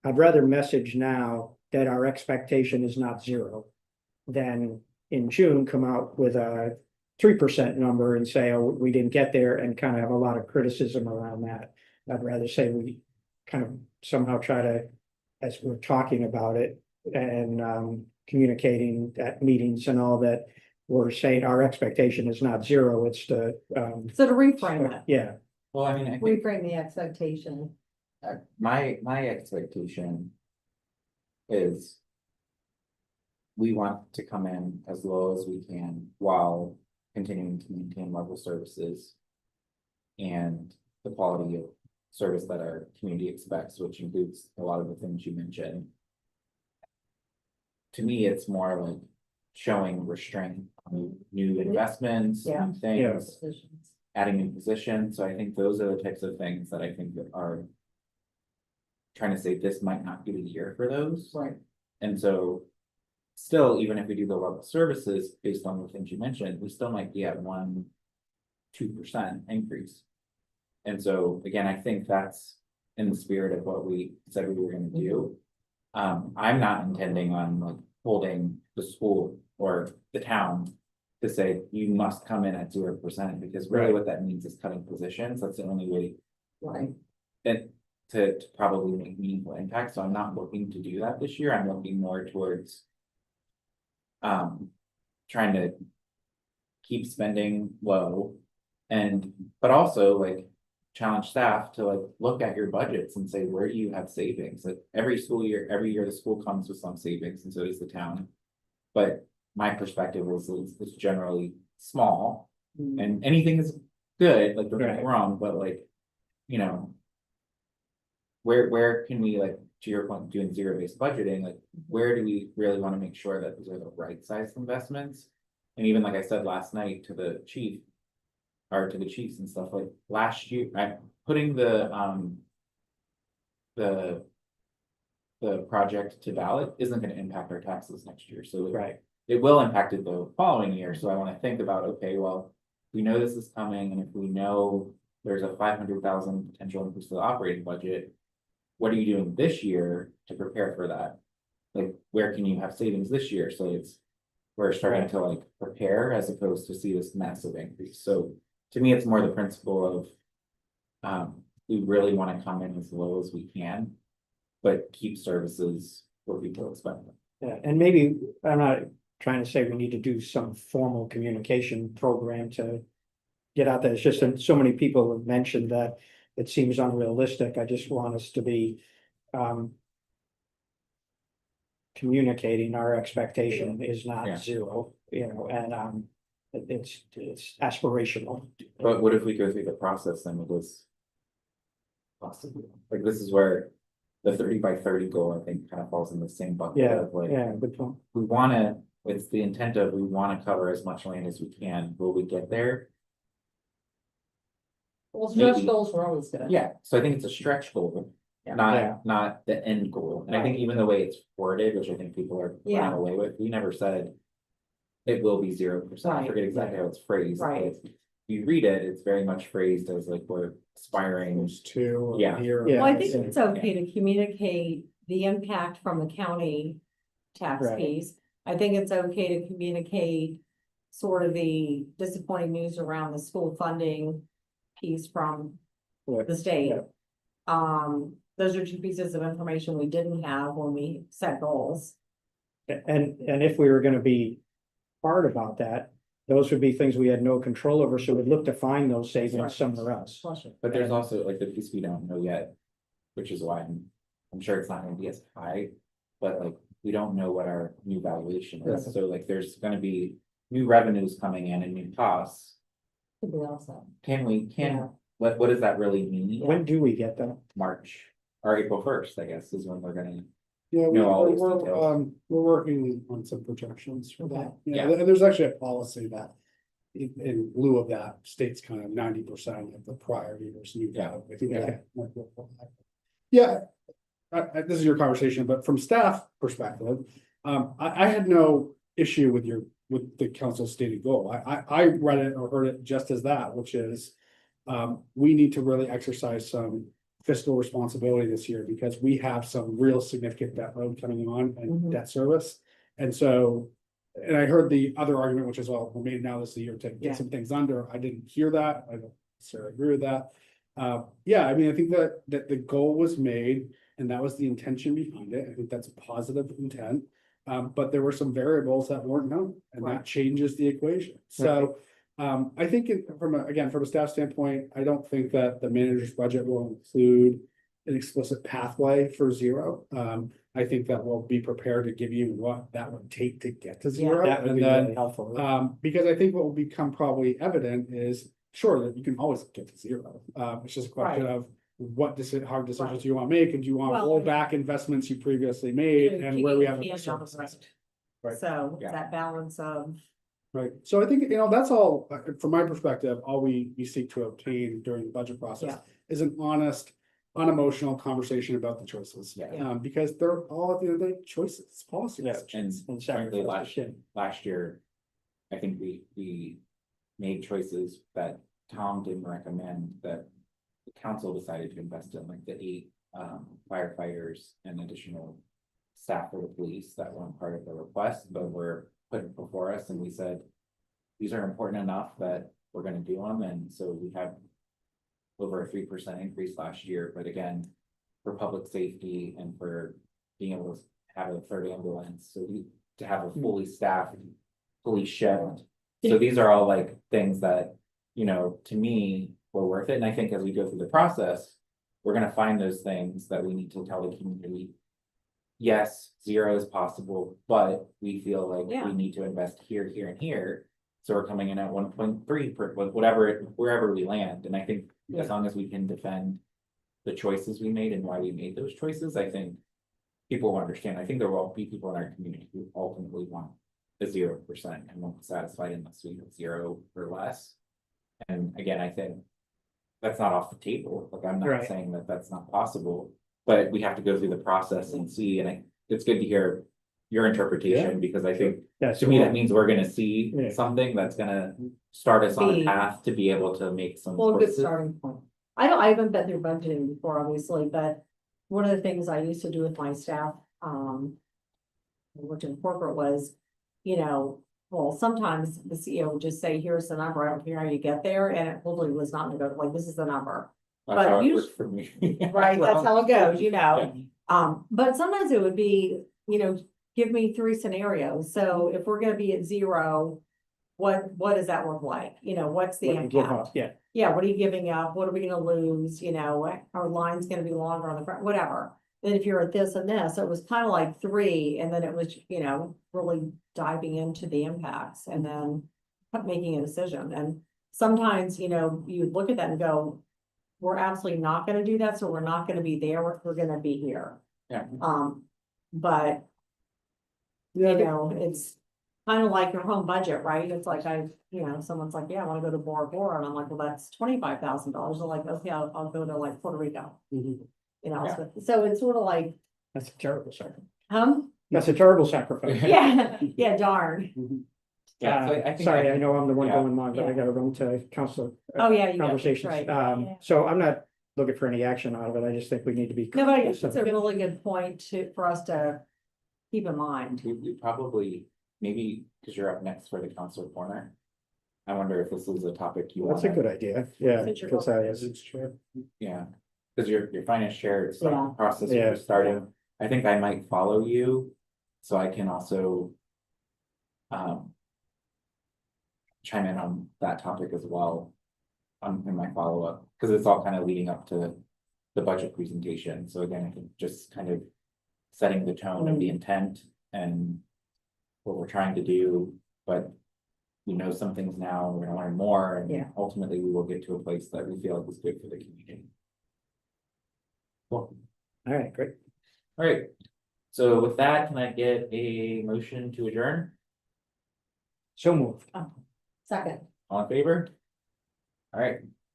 I'd rather message now that our expectation is not zero than in June come out with a 3% number and say, oh, we didn't get there, and kind of have a lot of criticism around that. I'd rather say we kind of somehow try to, as we're talking about it and communicating at meetings and all, that we're saying our expectation is not zero, it's the So to reframe it, yeah, Well, I mean, I think reframe the expectation. my expectation is we want to come in as low as we can while continuing to maintain level services and the quality of service that our community expects, which includes a lot of the things you mentioned. To me, it's more like showing restraint on new investments Yeah. and things, adding new positions. So I think those are the types of things that I think that are trying to say this might not be the year for those. Right. And so still, even if we do the level services based on the things you mentioned, we still might be at 2% increase. And so again, I think that's in the spirit of what we said we were gonna do. I'm not intending on like holding the school or the town to say you must come in at 0%, because really Right. what that means is cutting positions. That's the only way Right. and to probably make meaningful impact. So I'm not looking to do that this year. I'm looking more towards trying to keep spending low but also like challenge staff to like look at your budgets and say, where do you have savings? Like every year the school comes with some savings, and so does the town. But my perspective is generally small, and anything is good, like don't get me Right. wrong, but like, you know. Where can we, like, to your point, doing zero-based budgeting, like, where do we really want to make sure that these are the right sized investments? And even like I said last night to the chief, or to the chiefs and stuff, like last year, I'm putting the project to ballot isn't gonna impact our taxes next year, so Right, it will impact it the following year, so I wanna think about, okay, well, we know this is coming, and if we know there's a 500,000 potential increase to the operating budget, what are you doing this year to prepare for that? Like, where can you have savings this year? So we're starting Right. to like prepare as opposed to see this massive increase. So to me, it's more the principle of, we really want to come in as low as we can, but keep services where people expect them. yeah, and maybe, I'm not trying to say we need to do some formal communication program to get out there, it's just that so many people have mentioned that it seems unrealistic, I just want us to be, communicating our expectation is Yeah. not zero, and, it's aspirational. But what if we go through the process and it was possible? Like, this is where the 30 by 30 goal, I think, kind of falls in the same bucket Yeah, of like, yeah, good point. we wanna, it's the intent of, we wanna cover as much land as we can. Will we get there? Well, Maybe. stretch goals are always good. Yeah, so I think it's a stretch goal, Yeah. not the end goal. And I think even the way it's worded, which I think people are Yeah. running away with, we never said it will be 0%. I Right. forget exactly how it's phrased. Right. But if you read it, it's very much phrased as like we're aspiring. Those two. Yeah. Here. Yeah. Well, I think it's okay to communicate the impact from the county tax Right. piece. I think it's okay to communicate sort of the disappointing news around the school funding piece from Yeah, the state. yeah. Those are two pieces of information we didn't have when we set goals. And if we were gonna be hard about that, those would be things we had no control over, so we'd look to find those savings somewhere else. But there's also like the piece we don't know yet, which is why I'm sure it's not gonna be as high, but like, we don't know what our new valuation Yeah. is. So like, there's gonna be new revenues coming in and new costs. Could be also. Can, what does that really mean? When do we get them? March or April 1st, I guess, is when we're gonna. Yeah, know all these we're, details. we're working on some projections for that. Yeah. And there's actually a policy that in lieu of that, states kind of 90% of the prior year's new. Yeah. I think Yeah. that might work for that. Yeah, this is your conversation, but from staff perspective, I had no issue with the council's stated goal. I read it or heard it just as that, which is, we need to really exercise some fiscal responsibility this year because we have some real significant debt load coming on and Mhm. debt service. And so, and I heard the other argument, which is, well, maybe now this is the year to Yeah. get some things under. I didn't hear that. I don't necessarily agree with that. Yeah, I mean, I think that the goal was made and that was the intention behind it. I think that's a positive intent. But there were some variables that weren't known and Right. that changes the equation. So I think from a staff standpoint, I don't think that the manager's budget will include an explicit pathway for zero. I think that we'll be prepared to give you what that would take to get to zero. That would And be then, really helpful. because I think what will become probably evident is, sure, that you can always get to zero. It's just a question Right. of hard decisions Right. you want to make, and do you want to Well, roll back investments you previously made, and where we have. Kicking the can down the road. Right. So Yeah. that balance of, Right, so I think, that's all, from my perspective, all we seek to obtain during the budget process Yeah. is an honest, unemotional conversation about the choices. Yeah. Because they're all at the end of the day choices, policy Yeah. decisions. And And frankly, sacrifice. last year, I think we made choices that Tom didn't recommend, that the council decided to invest in, like the 8 firefighters and additional staff for the police that weren't part of the request, but were put before us, and we said, these are important enough that we're gonna do them, and so we have over a 3% increase last year, but again, for public safety and for being able to have a third ambulance, so to have a fully staffed police shift. So these are all like things that, you know, to me, were worth it, and I think as we go through the process, we're gonna find those things that we need to tell the community. Yes, 0 is possible, but we feel like Yeah. we need to invest here, here, and here. So we're coming in at 1.3 per, whatever, wherever we land, and I think Yeah. as long as we can defend the choices we made and why we made those choices, I think people will understand. I think there will be people in our community who ultimately want a 0% and won't be satisfied unless we have 0 or less. And again, I think that's not off the table. Like, I'm not Right. saying that that's not possible, but we have to go through the process and see, and it's good to hear your interpretation, because I think That's to me, that means we're gonna see Yeah. something that's gonna start us on a Be- path to be able to make some Well, a good choices. starting point. I haven't been through budgeting before, obviously, but one of the things I used to do with my staff, which in corporate was, you know, well, sometimes the CEO would just say, here's the number, I don't care how you get there, and it probably was not gonna go, like, this is the number. That's but how it you- works for me. Right, that's how it goes, you know, Yeah. but sometimes it would be, you know, give me 3 scenarios, so if we're gonna be at 0. What does that look like? You know, what's the What you give impact? up, yeah, Yeah, what are you giving up? What are we gonna lose? You know, our line's gonna be longer on the front, whatever. Then if you're at this and this, so it was kind of like 3, and then it was, you know, really diving into the impacts and then making a decision. And sometimes, you know, you look at that and go, we're absolutely not gonna do that, so we're not gonna be there, we're gonna be here. Yeah. But, you know, it's kind of like your home budget, right? It's like you know, someone's like, yeah, I wanna go to Bora Bora, and I'm like, well, that's $25,000. They're like, okay, I'll go to like Puerto Rico, Mhm. you know, Yeah. so it's sort of like, That's a terrible sacrifice. That's a terrible sacrifice. yeah, darn. Yeah, so I think Sorry, I know I'm the one yeah. going long, but I Yeah. gotta run to council. Oh, yeah, you got, Conversations, right. so I'm not looking for any action out of it, I just think we need to be. No, but it's a really good point for us to keep in mind. We probably, maybe, because you're up next for the council corner. I wonder if this is a topic you want. That's a good idea, yeah, Since you're because that going- is, it's true. Yeah, because your finance chair, it's like Yeah. the process Yeah. we're starting. I think I might follow you, so I can also. Chime in on that topic as well. In my follow-up, because it's all kind of leading up to the budget presentation, so again, I think just kind of. Setting the tone of the intent and. What we're trying to do, but. We know some things now, we're gonna learn more, and Yeah. ultimately we will get to a place that we feel like is good for the community. Cool. All right, great. All right, so with that, can I get a motion to adjourn? So moved. Second. All in favor? All right,